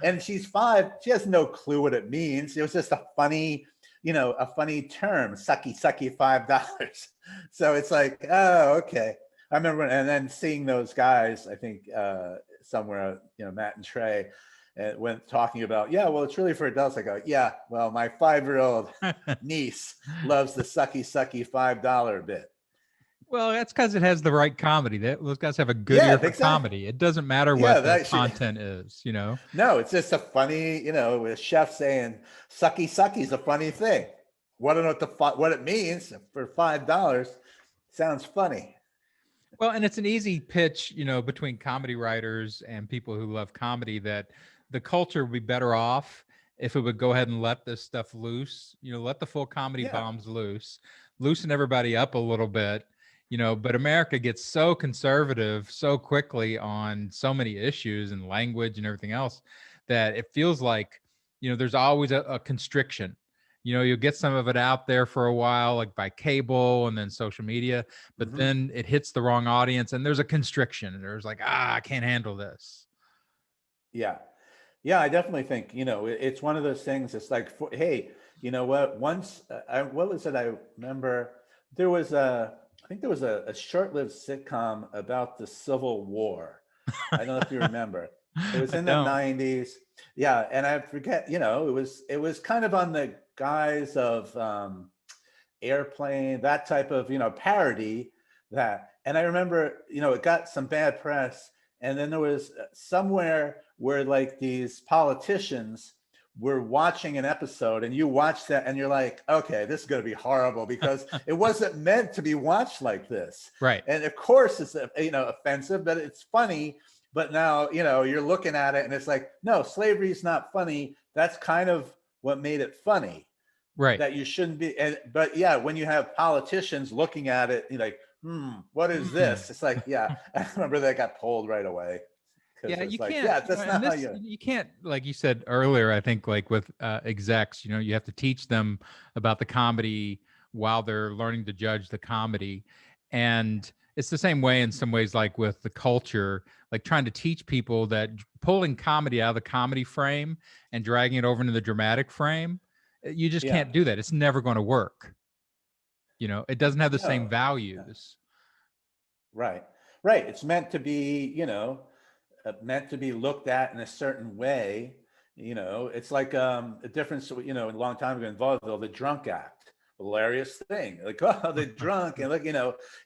And she's 5. She has no clue what it means. It was just a funny term, sucky, sucky, $5. So it's like, oh, okay. I remember, and then seeing those guys, I think somewhere, Matt and Trey, went talking about, yeah, well, it's really for adults. I go, yeah, well, my 5-year-old niece loves the sucky, sucky $5 bit. Well, that's because it has the right comedy. Those guys have a good Yeah, ear for exactly. comedy. It doesn't matter Yeah, what the content is, No, it's just a funny, with chef saying sucky, sucky is a funny thing. I don't know what it means for $5. Sounds funny. Well, and it's an easy pitch, between comedy writers and people who love comedy, that the culture would be better off if it would go ahead and let this stuff loose, let the full comedy Yeah. bombs loose, loosen everybody up a little bit, but America gets so conservative so quickly on so many issues and language and everything else that it feels like, there's always a constriction. You'll get some of it out there for a while, like by cable and then social media, but then it hits the wrong audience and there's a constriction and there's like, I can't handle this. Yeah. Yeah, I definitely think, it's one of those things. It's like, hey, you know what? Once, what was it? I remember I think there was a short-lived sitcom about the Civil War. I don't know if you remember. It was in the 90s. Yeah, and I forget, it was kind of on the guise of Airplane, that type of, parody that. And I remember, it got some bad press. And then there was somewhere where like these politicians were watching an episode, and you watch that and you're like, okay, this is going to be horrible because it wasn't meant to be watched like this. Right. And of course it's, offensive, but it's funny. But now, you're looking at it and it's like, no, slavery is not funny. That's kind of what made it funny. Right. That you shouldn't be. But yeah, when you have politicians looking at it, you're like, what is this? It's like, yeah, I remember that got pulled right away. Yeah, you like, can't. Yeah, that's not how you can't, like you said earlier. I think like with execs, you have to teach them about the comedy while they're learning to judge the comedy, and it's the same way in some ways, like with the culture, like trying to teach people that pulling comedy out of the comedy frame and dragging it over into the dramatic frame, you just can't do that. It's never going to work. It doesn't have the same values. Right. Right. It's meant to be, meant to be looked at in a certain way. It's like a difference, a long time ago in vaudeville, the drunk act, hilarious thing. Like, oh, the drunk, and like,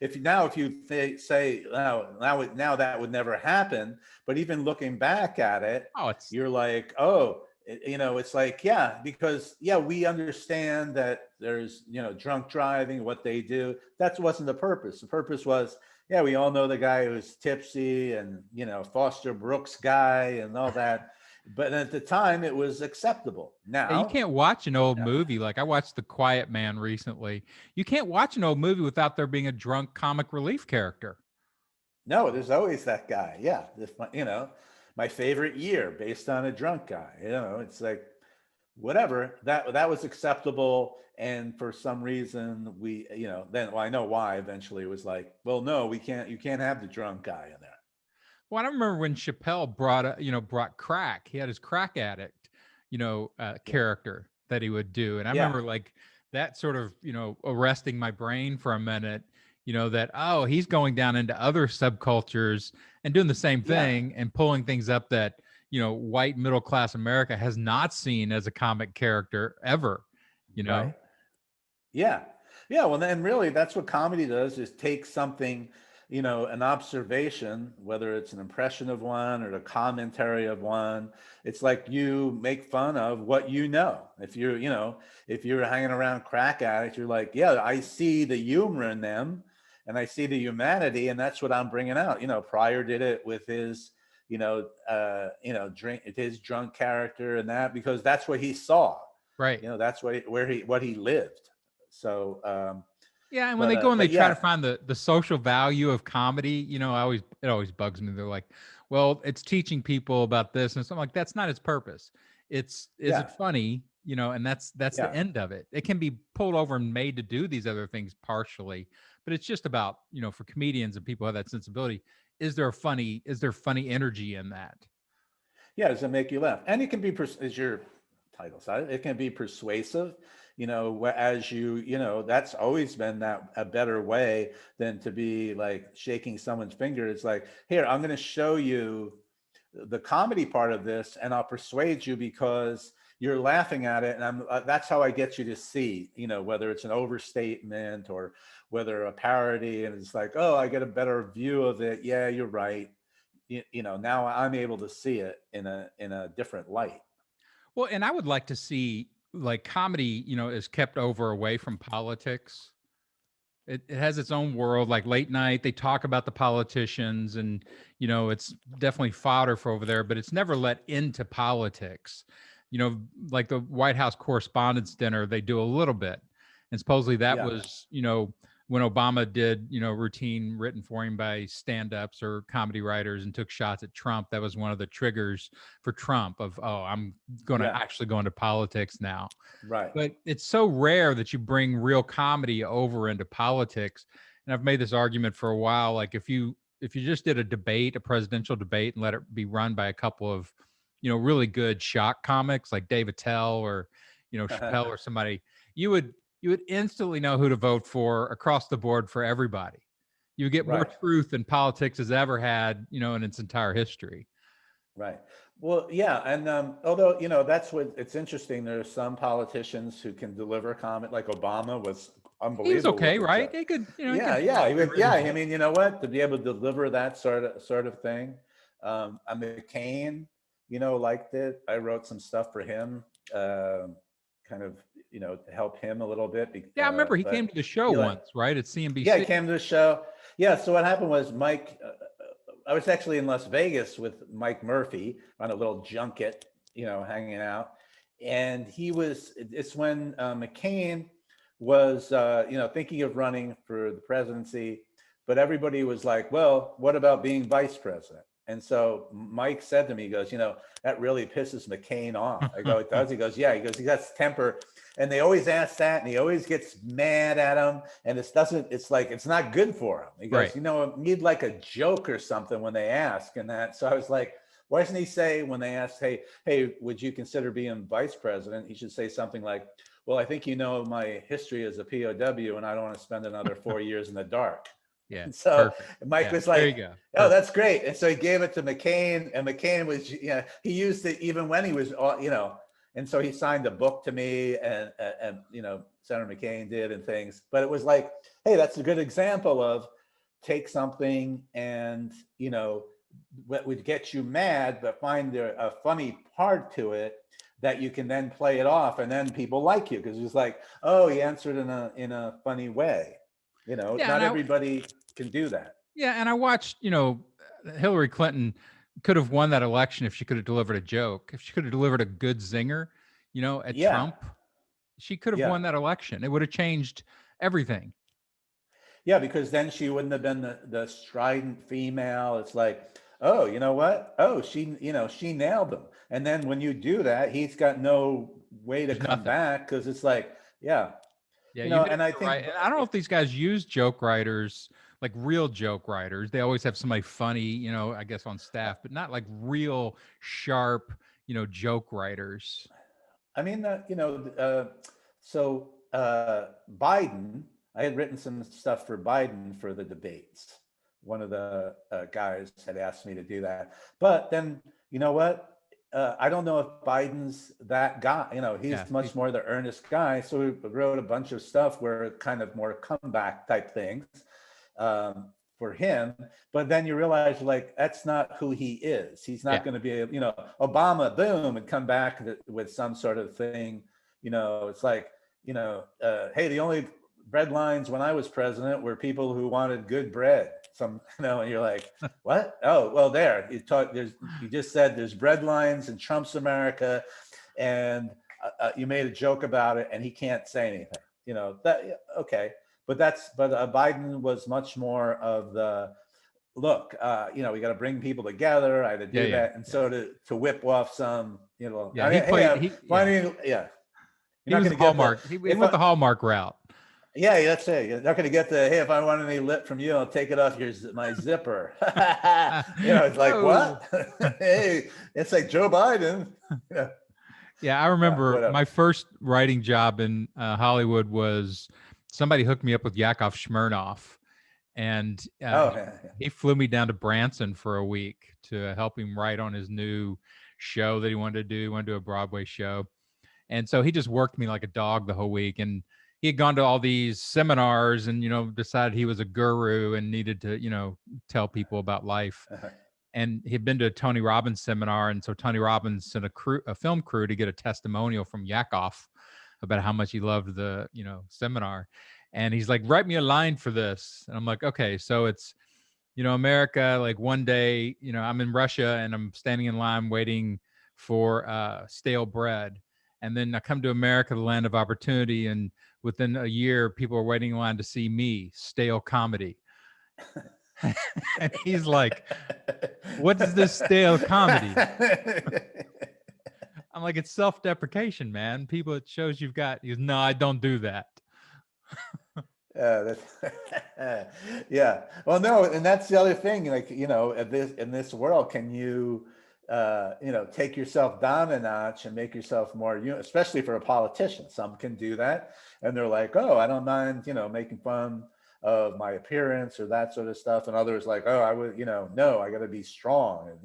if you say now that would never happen, but even looking back at it, you're like, oh, it's like, yeah, because we understand that there's, drunk driving, what they do. That wasn't the purpose. The purpose was, we all know the guy who's tipsy and, Foster Brooks guy and all that. But at the time it was acceptable. Now you can't watch an old movie. Like I watched The Quiet Man recently. You can't watch an old movie without there being a drunk comic relief character. No, there's always that guy. Yeah. My favorite year based on a drunk guy, it's like, whatever, that was acceptable. And for some reason we, I know why eventually it was like, well, no, you can't have the drunk guy in there. Well, I remember when Chappelle brought crack. He had his crack addict, character that he would do. And I remember like that sort of, arresting my brain for a minute, that, oh, he's going down into other subcultures and doing the same thing and pulling things up that, white middle-class America has not seen as a comic character ever, Right. Yeah. Yeah. Well, then really that's what comedy does, is take something an observation, whether it's an impression of one or a commentary of one, it's like you make fun of what you know. If you're hanging around crack addicts, you're like, yeah, I see the humor in them and I see the humanity, and that's what I'm bringing out. Pryor did it with his, drink, his drunk character and that, because that's what he saw. Right. That's what he lived. So, Yeah, and when they go and they but try to yeah, find the social value of comedy, it always bugs me. They're like, "Well, it's teaching people about this," and so I'm like, "That's not its purpose. Is yeah, it funny? And that's the yeah. end of it. It can be pulled over and made to do these other things partially, but it's just about for comedians and people who have that sensibility. Is there funny energy in that? Yeah, does it make you laugh? And it can be, as your title said, it can be persuasive, as that's always been that a better way than to be like shaking someone's finger. It's like, here, I'm going to show you the comedy part of this and I'll persuade you because you're laughing at it. And that's how I get you to see, whether it's an overstatement or whether a parody. And it's like, oh, I get a better view of it. Yeah, you're right. Now I'm able to see it in a different light. Well, and I would like to see like comedy, is kept over away from politics. It has its own world, like late night. They talk about the politicians, and it's definitely fodder for over there, but it's never let into politics. Like the White House Correspondents' Dinner, they do a little bit, and supposedly that Yeah. was when Obama did routine written for him by stand-ups or comedy writers and took shots at Trump. That was one of the triggers for Trump of, oh, I'm going to Yeah. actually go into politics now. Right. But it's so rare that you bring real comedy over into politics. And I've made this argument for a while. Like if you just did a debate, a presidential debate, and let it be run by a couple of, really good shock comics like Dave Attell or, Chappelle or somebody, you would instantly know who to vote for across the board for everybody. You get more Right. truth than politics has ever had, in its entire history. Right. Well, yeah, and although that's what it's interesting. There are some politicians who can deliver comment, like Obama was He was unbelievable with okay, a right? joke. He could, he Yeah, could yeah, probably yeah. really I mean, you know what? To be able to deliver that sort of thing, McCain, liked it. I wrote some stuff for him, kind of, to help him a little bit. Yeah, I remember he came But to the show you like, once, right? At yeah, he CNBC. came to the show. Yeah. So what happened was Mike. I was actually in Las Vegas with Mike Murphy on a little junket, hanging out, and It's when McCain was, thinking of running for the presidency, but everybody was like, "Well, what about being vice president?" And so Mike said to me, he goes, that really pisses McCain off. I go, it does? He goes, yeah. He goes, he got temper. And they always ask that, and he always gets mad at him. And it's like, it's not good for him. He goes, Right. need like a joke or something when they ask. And that, so I was like, why doesn't he say when they ask, hey, would you consider being vice president? He should say something like, well, I think my history as a POW, and I don't want to spend another 4 years in the dark. Yeah. And so Perfect. Mike Yeah. was There you like, go. "Oh, Perfect. that's great." And so he gave it to McCain, and McCain was, he used it even when he was, and so he signed a book to me, and Senator McCain did, and things. But it was like, hey, that's a good example of take something and what would get you mad, but find a funny part to it that you can then play it off, and then people like you because it's like, oh, he answered in a funny way. Yeah. Not everybody can do that. And I watched, Hillary Clinton could have won that election if she could have delivered a joke. If she could have delivered a good zinger, at Yeah, Trump, she could have yeah, won that election. It would have changed everything. yeah. Because then she wouldn't have been the strident female. It's like, oh, you know what? Oh, she nailed him. And then when you do that, he's got no way to There's come nothing. back because it's like, yeah, Yeah, you hit it And I with the right. think, And I don't know if these guys use joke writers, like real joke writers. They always have somebody funny, I guess on staff, but not like real sharp, joke writers. I mean, so Biden, I had written some stuff for Biden for the debates. One of the guys had asked me to do that. But then, you know what? I don't know if Biden's that guy. Yeah, He's much more the earnest guy. So we wrote a bunch of stuff where kind of more comeback type things. for him, but then you realize like that's not who he is. He's not Yeah. going to be, Obama, boom, and come back with some sort of thing. It's like, hey, the only bread lines when I was president were people who wanted good bread. And you're like, what? Oh, well, you just said there's bread lines in Trump's America, and you made a joke about it, and he can't say anything. Okay. But Biden was much more of the look. We got to bring people together. I had to do that, and so to whip off some, Yeah, he played. You're He not was going to get Hallmark. He went the Hallmark route. Yeah, that's it. You're not going to get hey, if I want any lip from you, I'll take it off my zipper. It's like, what? Hey, it's like Joe Biden. Yeah, I remember my first writing job in Hollywood was somebody hooked me up with Yakov Smirnoff, and he flew me down to Branson for a week to help him write on his new show that he wanted to do. He wanted to do a Broadway show. And so he just worked me like a dog the whole week. And he had gone to all these seminars and, decided he was a guru and needed to, tell people about life. And he'd been to a Tony Robbins seminar. And so Tony Robbins sent a film crew to get a testimonial from Yakov about how much he loved the, seminar. And he's like, write me a line for this. And I'm like, okay, so it's, America, like one day, I'm in Russia and I'm standing in line waiting for stale bread. And then I come to America, the land of opportunity. And within a year, people are waiting in line to see me, stale comedy. And he's like, what is this stale comedy? I'm like, it's self-deprecation, man. People, it shows you've got. He goes, no, I don't do that. Yeah. Well, no, and that's the other thing. Like, in this world, can you, take yourself down a notch and make yourself more, especially for a politician. Some can do that, and they're like, oh, I don't mind, making fun of my appearance or that sort of stuff. And others like, oh, I would, no, I got to be strong, and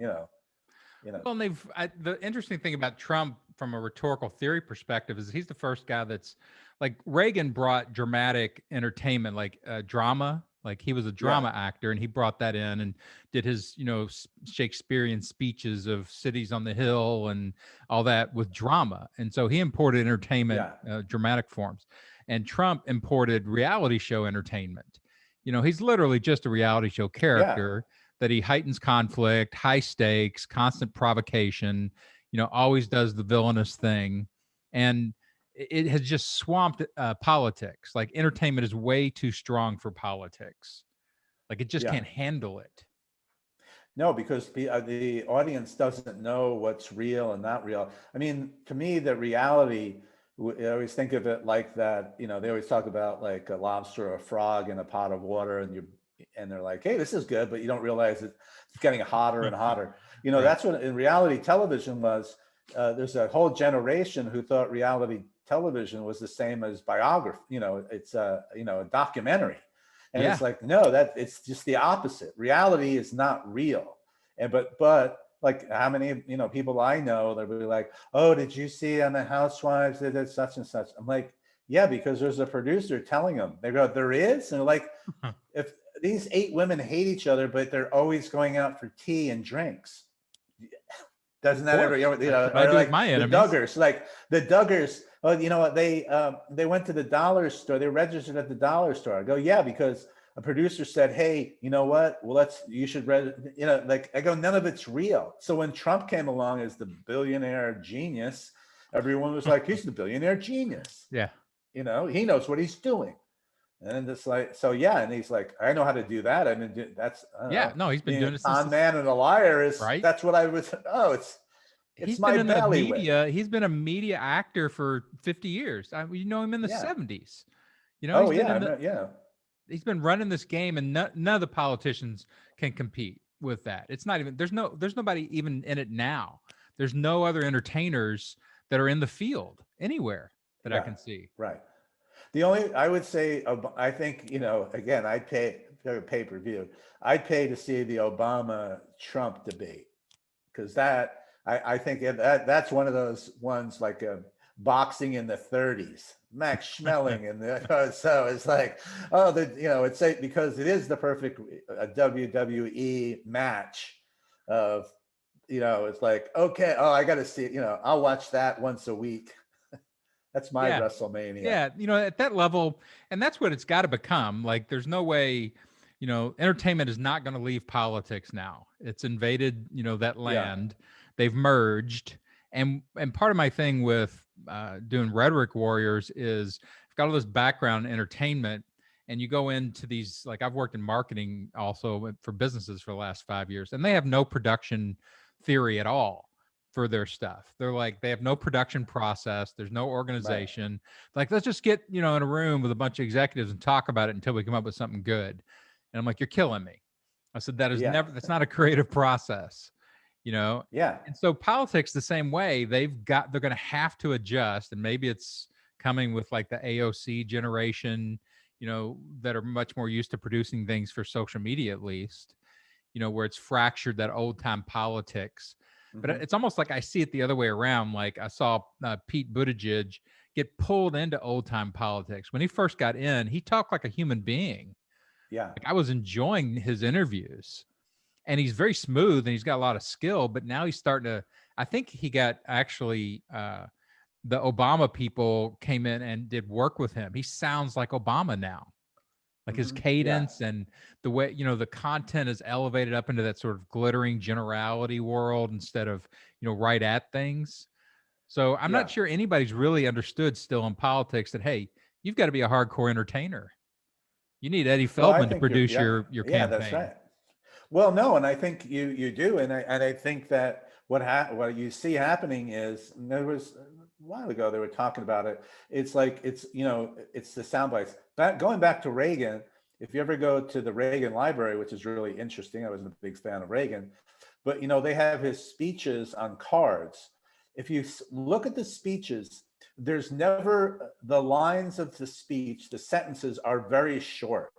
Well, and the interesting thing about Trump from a rhetorical theory perspective is he's the first guy that's like Reagan brought dramatic entertainment, like drama. Like he was a drama actor, and he brought that in and did his, Shakespearean speeches of cities on the hill and all that with drama. And so he imported entertainment, dramatic forms. And Trump imported reality show entertainment. He's literally just a reality show character that he heightens conflict, high stakes, constant provocation, always does the villainous thing. And it has just swamped politics. Like entertainment is way too strong for politics. Like it just can't handle it. No, because the audience doesn't know what's real and not real. I mean, to me, the reality, I always think of it like that. They always talk about like a lobster or a frog in a pot of water, and they're like, hey, this is good, but you don't realize it's getting hotter and hotter. Right. That's what in reality television was. There's a whole generation who thought reality television was the same as biography. It's a documentary. And it's like, no, it's just the opposite. Reality is not real. And but like how many people I know, they'll be like, oh, did you see on the Housewives they did such and such? I'm like, yeah, because there's a producer telling them. They go, there is? And they're like, if these 8 women hate each other, but they're always going out for tea and drinks. Doesn't that ever, I do like with my enemies. The Duggars, like the Duggars, they went to the dollar store, they registered at the dollar store. I go, yeah, because a producer said, hey, you know what? Well, you should I go, none of it's real. So when Trump came along as the billionaire genius, everyone was like, he's the billionaire genius. Yeah. He knows what he's doing. And it's like, so yeah, and he's like, I know how to do that. I mean, that's he's been doing it. Con man and a liar is right. That's what I was. Oh, it's my been in the bailiwick. media. He's been a media actor for 50 years. You know him in the 70s. He's been running this game, and none of the politicians can compete with that. It's not even there's nobody even in it now. There's no other entertainers that are in the field anywhere that I can see. Right. The only, I would say, I think, again, I'd pay pay-per-view. I'd pay to see the Obama-Trump debate, because I think that's one of those ones like boxing in the 30s, Max Schmeling, and so it's like, oh, it's because it is the perfect WWE match of, it's like, okay, oh, I got to see, I'll watch that once a week. That's my Yeah. WrestleMania. Yeah. At that level, and that's what it's got to become. Like, there's no way, entertainment is not going to leave politics now. It's invaded, that land. They've merged. And part of my thing with doing Rhetoric Warriors is I've got all this background in entertainment, and you go into these, like, I've worked in marketing also for businesses for the last 5 years, and they have no production theory at all for their stuff. They're like, they have no production process. There's no organization. Right. Like, let's just get, in a room with a bunch of executives and talk about it until we come up with something good. And I'm like, you're killing me. I said, that's not a creative process, Yeah. And so politics the same way. They're going to have to adjust. And maybe it's coming with like the AOC generation, that are much more used to producing things for social media, at least, where it's fractured that old time politics. But it's almost like I see it the other way around. Like, I saw Pete Buttigieg get pulled into old time politics. When he first got in, he talked like a human being. Yeah. Like, I was enjoying his interviews, and he's very smooth and he's got a lot of skill. But now he's starting to, I think he got actually, the Obama people came in and did work with him. He sounds like Obama now. Like, his cadence and the way, the content is elevated up into that sort of glittering generality world instead of, right at things. So I'm not sure anybody's really understood still in politics that, hey, you've got to be a hardcore entertainer. You need Eddie Feldman to produce your campaign. Yeah, that's right. Well, no, and I think you do, and I think that what you see happening is, there was a while ago they were talking about it. It's like it's the sound bites. Going back to Reagan, if you ever go to the Reagan Library, which is really interesting, I was a big fan of Reagan, but they have his speeches on cards. If you look at the speeches, there's never the lines of the speech. The sentences are very short.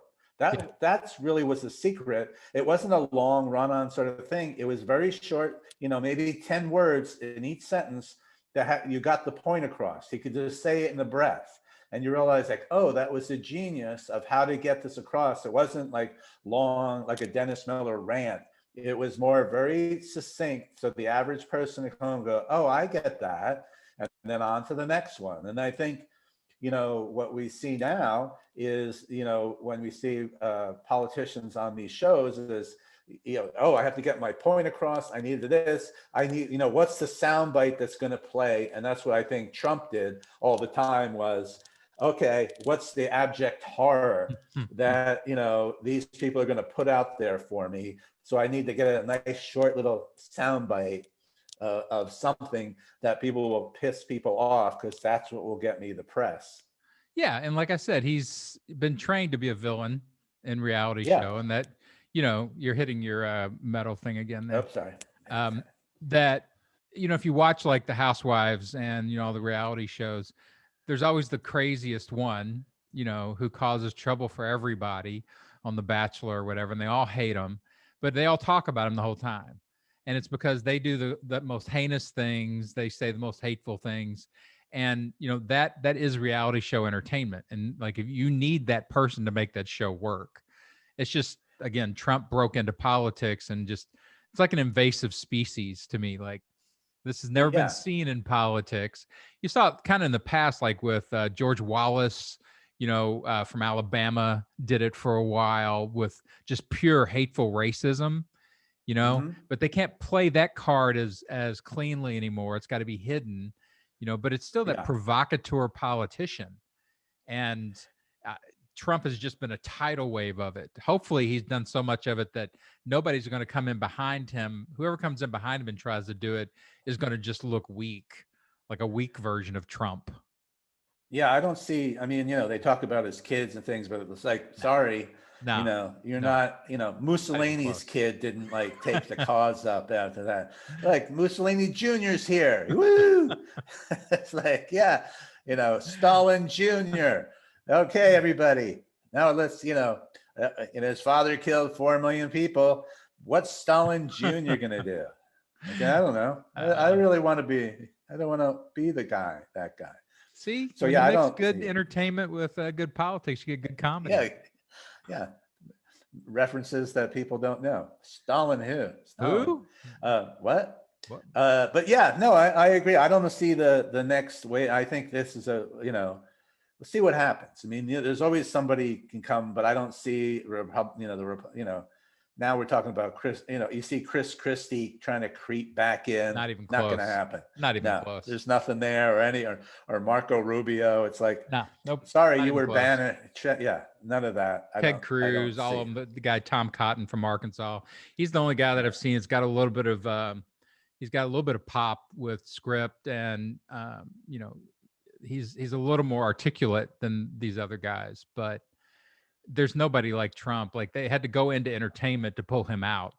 That's really was the secret. It wasn't a long run-on sort of thing. It was very short, maybe 10 words in each sentence that you got the point across. He could just say it in a breath. And you realize, like, oh, that was the genius of how to get this across. It wasn't like long, like a Dennis Miller rant. It was more very succinct. So the average person at home go, oh, I get that. And then on to the next one. And I think, what we see now is, when we see politicians on these shows is, oh, I have to get my point across. I need this. I need, what's the sound bite that's going to play? And that's what I think Trump did all the time was, okay, what's the abject horror that, these people are going to put out there for me? So I need to get a nice short little sound bite of something that people will piss people off, because that's what will get me the press. Yeah. And like I said, he's been trained to be a villain in reality show, and that, you're hitting your metal thing again there. Oh, sorry. That, if you watch like the Housewives and, all the reality shows, there's always the craziest one, who causes trouble for everybody on The Bachelor or whatever, and they all hate him, but they all talk about him the whole time. And it's because they do the most heinous things. They say the most hateful things. And, that is reality show entertainment. And like, if you need that person to make that show work, it's just, again, Trump broke into politics and just, it's like an invasive species to me. Like, this has never been seen in politics. You saw it kind of in the past, like with George Wallace, from Alabama, did it for a while with just pure hateful racism. But they can't play that card as cleanly anymore. It's got to be hidden, but it's still that provocateur politician. And Trump has just been a tidal wave of it. Hopefully he's done so much of it that nobody's going to come in behind him. Whoever comes in behind him and tries to do it is going to just look weak, like a weak version of Trump. Yeah, I don't see, they talk about his kids and things, but it's like, sorry, you're not, Mussolini's kid didn't like take the cause up after that. Like, Mussolini Jr.'s here. Woo! It's like, Stalin Jr. Okay, everybody. Now let's, his father killed 4 million people. What's Stalin Jr. going to do? Okay, I don't know. I really want to be, I don't want to be that guy. See, So when you yeah, I mix don't good see it. entertainment with good politics, you get good comedy. Yeah, yeah. References that people don't know. Stalin who? Stalin. Who? What? What? But yeah, no, I agree. I don't see the next way. I think this is we'll see what happens. I mean, there's always somebody can come, but I don't see, now we're talking about Chris, you see Chris Christie trying to creep back in. Not even Not going to close. happen. Not even No, close. there's nothing there, or Marco Rubio. It's like, No, nope. sorry, Not you even were close. banned. Yeah, none of that. Ted I don't Cruz, all see. of them. The guy Tom Cotton from Arkansas. He's the only guy that I've seen. It's got a little bit of he's got a little bit of pop with script, and he's a little more articulate than these other guys. But there's nobody like Trump. Like they had to go into entertainment to pull him out,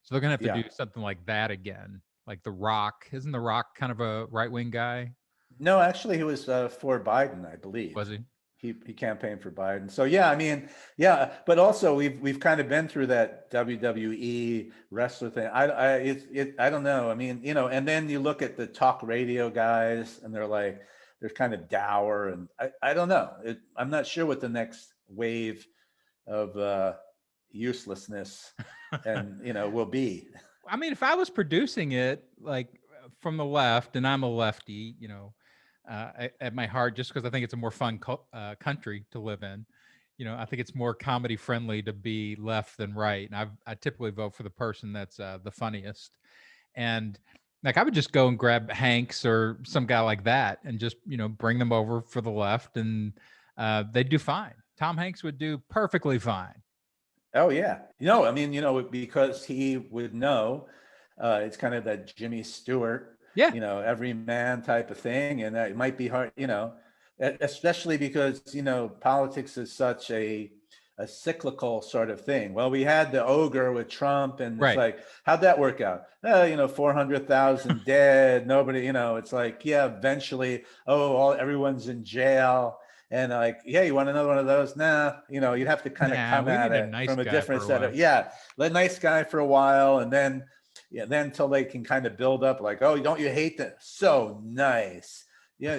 so they're gonna have to Yeah. do something like that again. Like The Rock. Isn't The Rock kind of a right wing guy? No, actually, he was for Biden, I believe. Was he? He campaigned for Biden. So yeah, I mean, yeah, but also we've kind of been through that WWE wrestler thing. I don't know. I mean, and then you look at the talk radio guys, and they're kind of dour, and I don't know. I'm not sure what the next wave of uselessness and will be. I mean, if I was producing it like from the left, and I'm a lefty, at my heart, just because I think it's a more fun country to live in. I think it's more comedy friendly to be left than right, and I typically vote for the person that's the funniest. And like I would just go and grab Hanks or some guy like that, and just bring them over for the left, and they'd do fine. Tom Hanks would do perfectly fine. Oh yeah, I mean, because he would know. It's kind of that Jimmy Stewart, Yeah, every man type of thing, and it might be hard, especially because politics is such a cyclical sort of thing. Well, we had the ogre with Trump, and it's right. like, how'd that work out? 400,000 dead. Nobody, it's like, yeah, eventually, everyone's in jail. And like, yeah, you want another one of those? Nah, you'd have to kind of come We at need a it nice from a guy different for a set while. of, yeah, the nice guy for a while. And then, then until they can kind of build up like, oh, don't you hate that? So nice. Yeah.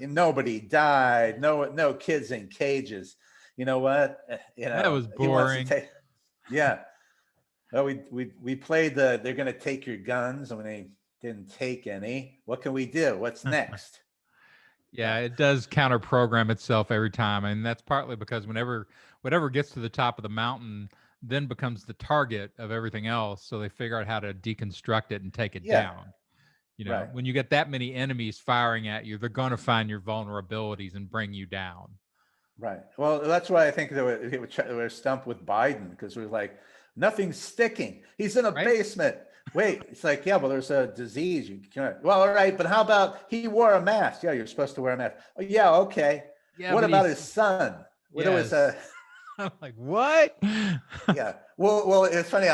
Nobody died. No kids in cages. You know what? That was He wants to boring. take, yeah. Well, we played they're going to take your guns, and when they didn't take any, what can we do? What's next? Yeah, it does counter program itself every time. And that's partly because whatever gets to the top of the mountain then becomes the target of everything else. So they figure out how to deconstruct it and take it Yeah. down. Right. When you get that many enemies firing at you, they're going to find your vulnerabilities and bring you down. Right. Well, that's why I think they were stumped with Biden, because we're like, nothing's sticking. He's in a basement. Wait, it's like, yeah, well, there's a disease. You can't. Well, all right, but how about he wore a mask? Yeah, you're supposed to wear a mask. Oh, yeah, okay. Yeah, what about his son? Yes. I'm like, what? Yeah. Well, it's funny.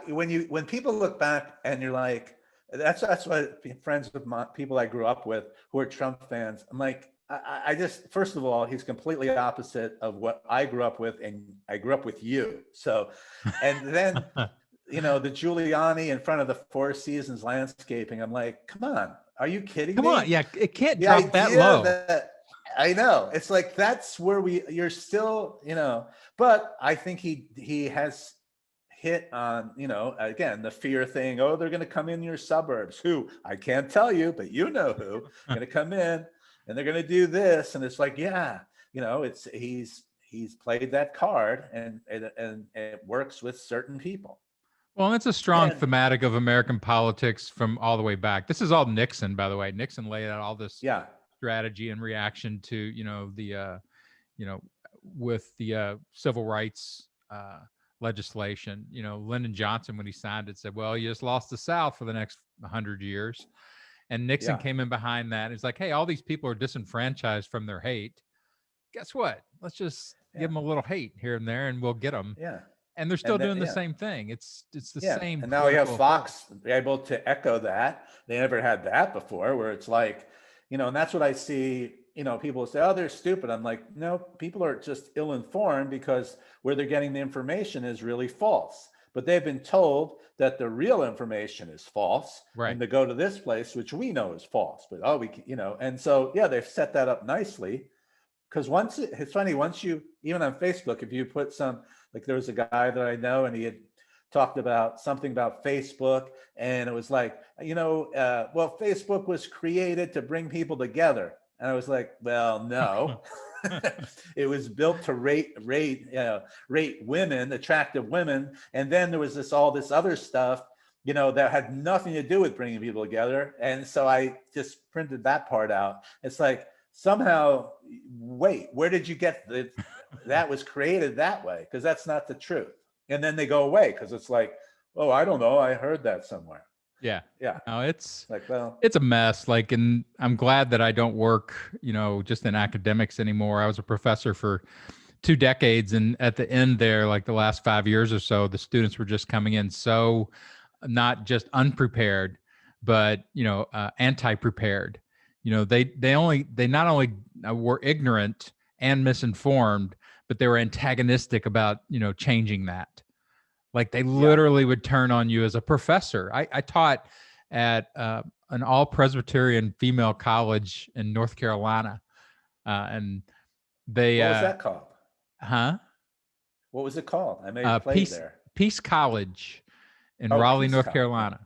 When people look back and you're like, that's what friends with people I grew up with who are Trump fans. I'm like, I just, first of all, he's completely opposite of what I grew up with, and I grew up with you. So, and then, the Giuliani in front of the Four Seasons landscaping. I'm like, come on, are you kidding me? Come on, yeah, it can't drop that low. I know. It's like, that's where you're still, but I think he has hit on, again, the fear thing. Oh, they're going to come in your suburbs. Who? I can't tell you, but who going to come in. And they're going to do this, and it's like, yeah, it's he's played that card, and it works with certain people. Well, it's a strong thematic of American politics from all the way back. This is all Nixon, by the way. Nixon laid out all this strategy in reaction to with the civil rights legislation. Lyndon Johnson, when he signed it, said, "Well, you just lost the South for the next 100 years." And Nixon came in behind that. It's like, hey, all these people are disenfranchised from their hate. Guess what? Let's just give them a little hate here and there, and we'll get them. Yeah. And they're still doing the same thing. It's the same. And now we have Fox able to echo that. They never had that before, where it's like, and that's what I see. People say, "Oh, they're stupid." I'm like, no, people are just ill-informed, because where they're getting the information is really false. but they've been told that the real information is false, Right. and to go to this place, which we know is false. But and so yeah, they've set that up nicely. Because it's funny, once you, even on Facebook, if you put like there was a guy that I know, and he had talked about something about Facebook, and it was like, well, Facebook was created to bring people together. And I was like, well, no, it was built to rate women, attractive women. And then there was all this other stuff, that had nothing to do with bringing people together. And so I just printed that part out. It's like, somehow, wait, where did you get that was created that way? Because that's not the truth. And then they go away because it's like, oh, I don't know, I heard that somewhere. Yeah. Yeah. No, it's like, well, it's a mess. Like, and I'm glad that I don't work, just in academics anymore. I was a professor for 2 decades. And at the end there, like the last 5 years or so, the students were just coming in so not just unprepared, but, anti-prepared. They not only were ignorant and misinformed, but they were antagonistic about, changing that. Like they literally would turn on you as a professor. I taught at an all Presbyterian female college in North Carolina. And they, what was that called? Huh? What was it called? I may have played there. Peace College in Raleigh, North Carolina.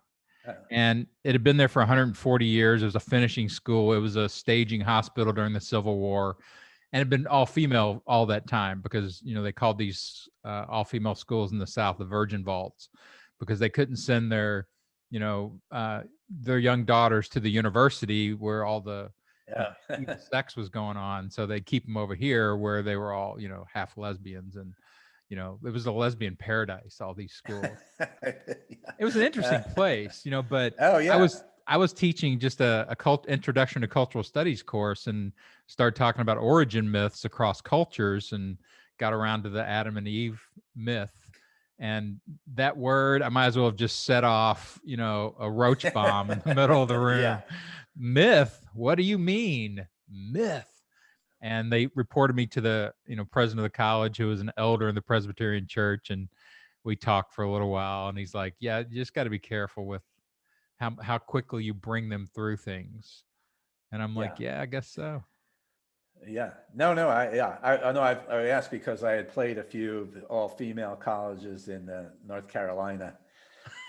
And it had been there for 140 years. It was a finishing school. It was a staging hospital during the Civil War, and it had been all female all that time because, they called these all female schools in the South the Virgin Vaults, because they couldn't send their young daughters to the university where all the sex was going on. So they'd keep them over here where they were all, half lesbians, and it was a lesbian paradise, all these schools. It was an interesting place, but I was teaching just a introduction to cultural studies course, and started talking about origin myths across cultures, and got around to the Adam and Eve myth. And that word, I might as well have just set off, a roach bomb in the middle of the room. Yeah. Myth? What do you mean? Myth? And they reported me to the, president of the college, who was an elder in the Presbyterian church. And we talked for a little while, and he's like, yeah, you just got to be careful with how quickly you bring them through things. And I'm like, yeah, I guess so. Yeah, no, I know. I asked because I had played a few all-female colleges in North Carolina.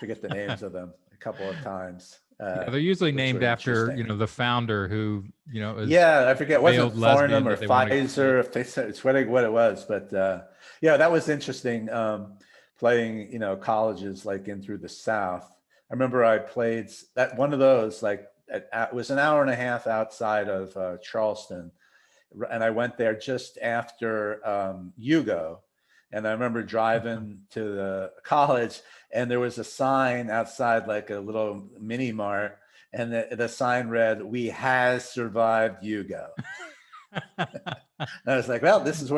Forget the names of them a couple of times. They're usually named after, the founder who, is I forget. It wasn't Farnham or Pfizer. It's what it was. But that was interesting, playing, colleges like in through the South. I remember I played that one of those, like it was an hour and a half outside of Charleston. And I went there just after Hugo. And I remember driving to the college, and there was a sign outside, like a little mini mart, and the sign read, "We has survived Hugo." And I was like, well, this is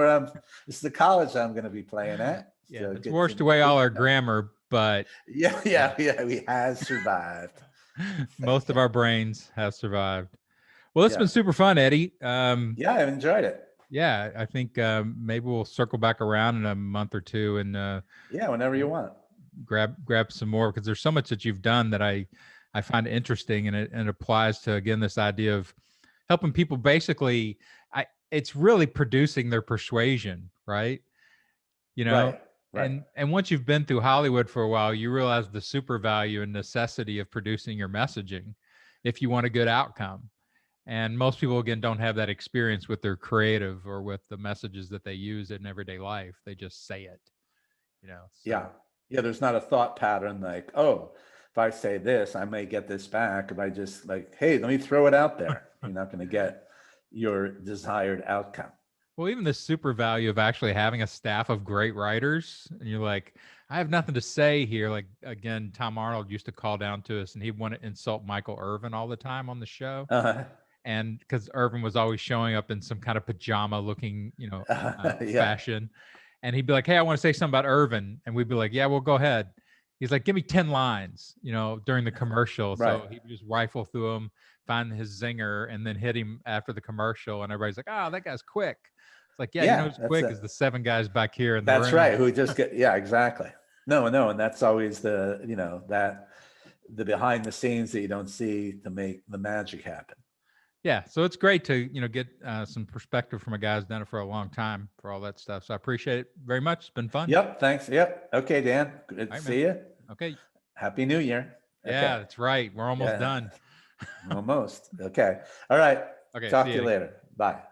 the college I'm going to be playing at. Yeah, so it's washed away all our grammar, but yeah, we has survived. Most of our brains have survived. Well, it's been super fun, Eddie. I've enjoyed it. Yeah, I think maybe we'll circle back around in a month or two, and whenever you want, grab some more, because there's so much that you've done that I find interesting, and it applies to, again, this idea of helping people. Basically, it's really producing their persuasion, right? Right. And once you've been through Hollywood for a while, you realize the super value and necessity of producing your messaging if you want a good outcome. And most people, again, don't have that experience with their creative or with the messages that they use in everyday life. They just say it, So. Yeah. There's not a thought pattern like, oh, if I say this, I may get this back. If I just like, hey, let me throw it out there, you're not going to get your desired outcome. Well, even the super value of actually having a staff of great writers, and you're like, I have nothing to say here. Like, again, Tom Arnold used to call down to us, and he'd want to insult Michael Irvin all the time on the show. And because Irvin was always showing up in some kind of pajama looking, fashion. And he'd be like, hey, I want to say something about Irvin. And we'd be like, yeah, well, go ahead. He's like, give me 10 lines, during the commercial. Right. So he'd just rifle through them, find his zinger, and then hit him after the commercial. And everybody's like, oh, that guy's quick. It's like, yeah, you know who's quick is the 7 guys back here in the room. That's right. Who just get, exactly. No, no, and that's always the, that the behind the scenes that you don't see to make the magic happen. Yeah, so it's great to get some perspective from a guy who's done it for a long time for all that stuff. So I appreciate it very much. It's been fun. Yep, thanks. Yep. Okay, Dan. Good All to right, man. see you. Okay. Happy New Year. Yeah, Okay. that's right. We're almost Yeah, done. almost. Okay. All right. Okay. See Talk to you. you later. Bye.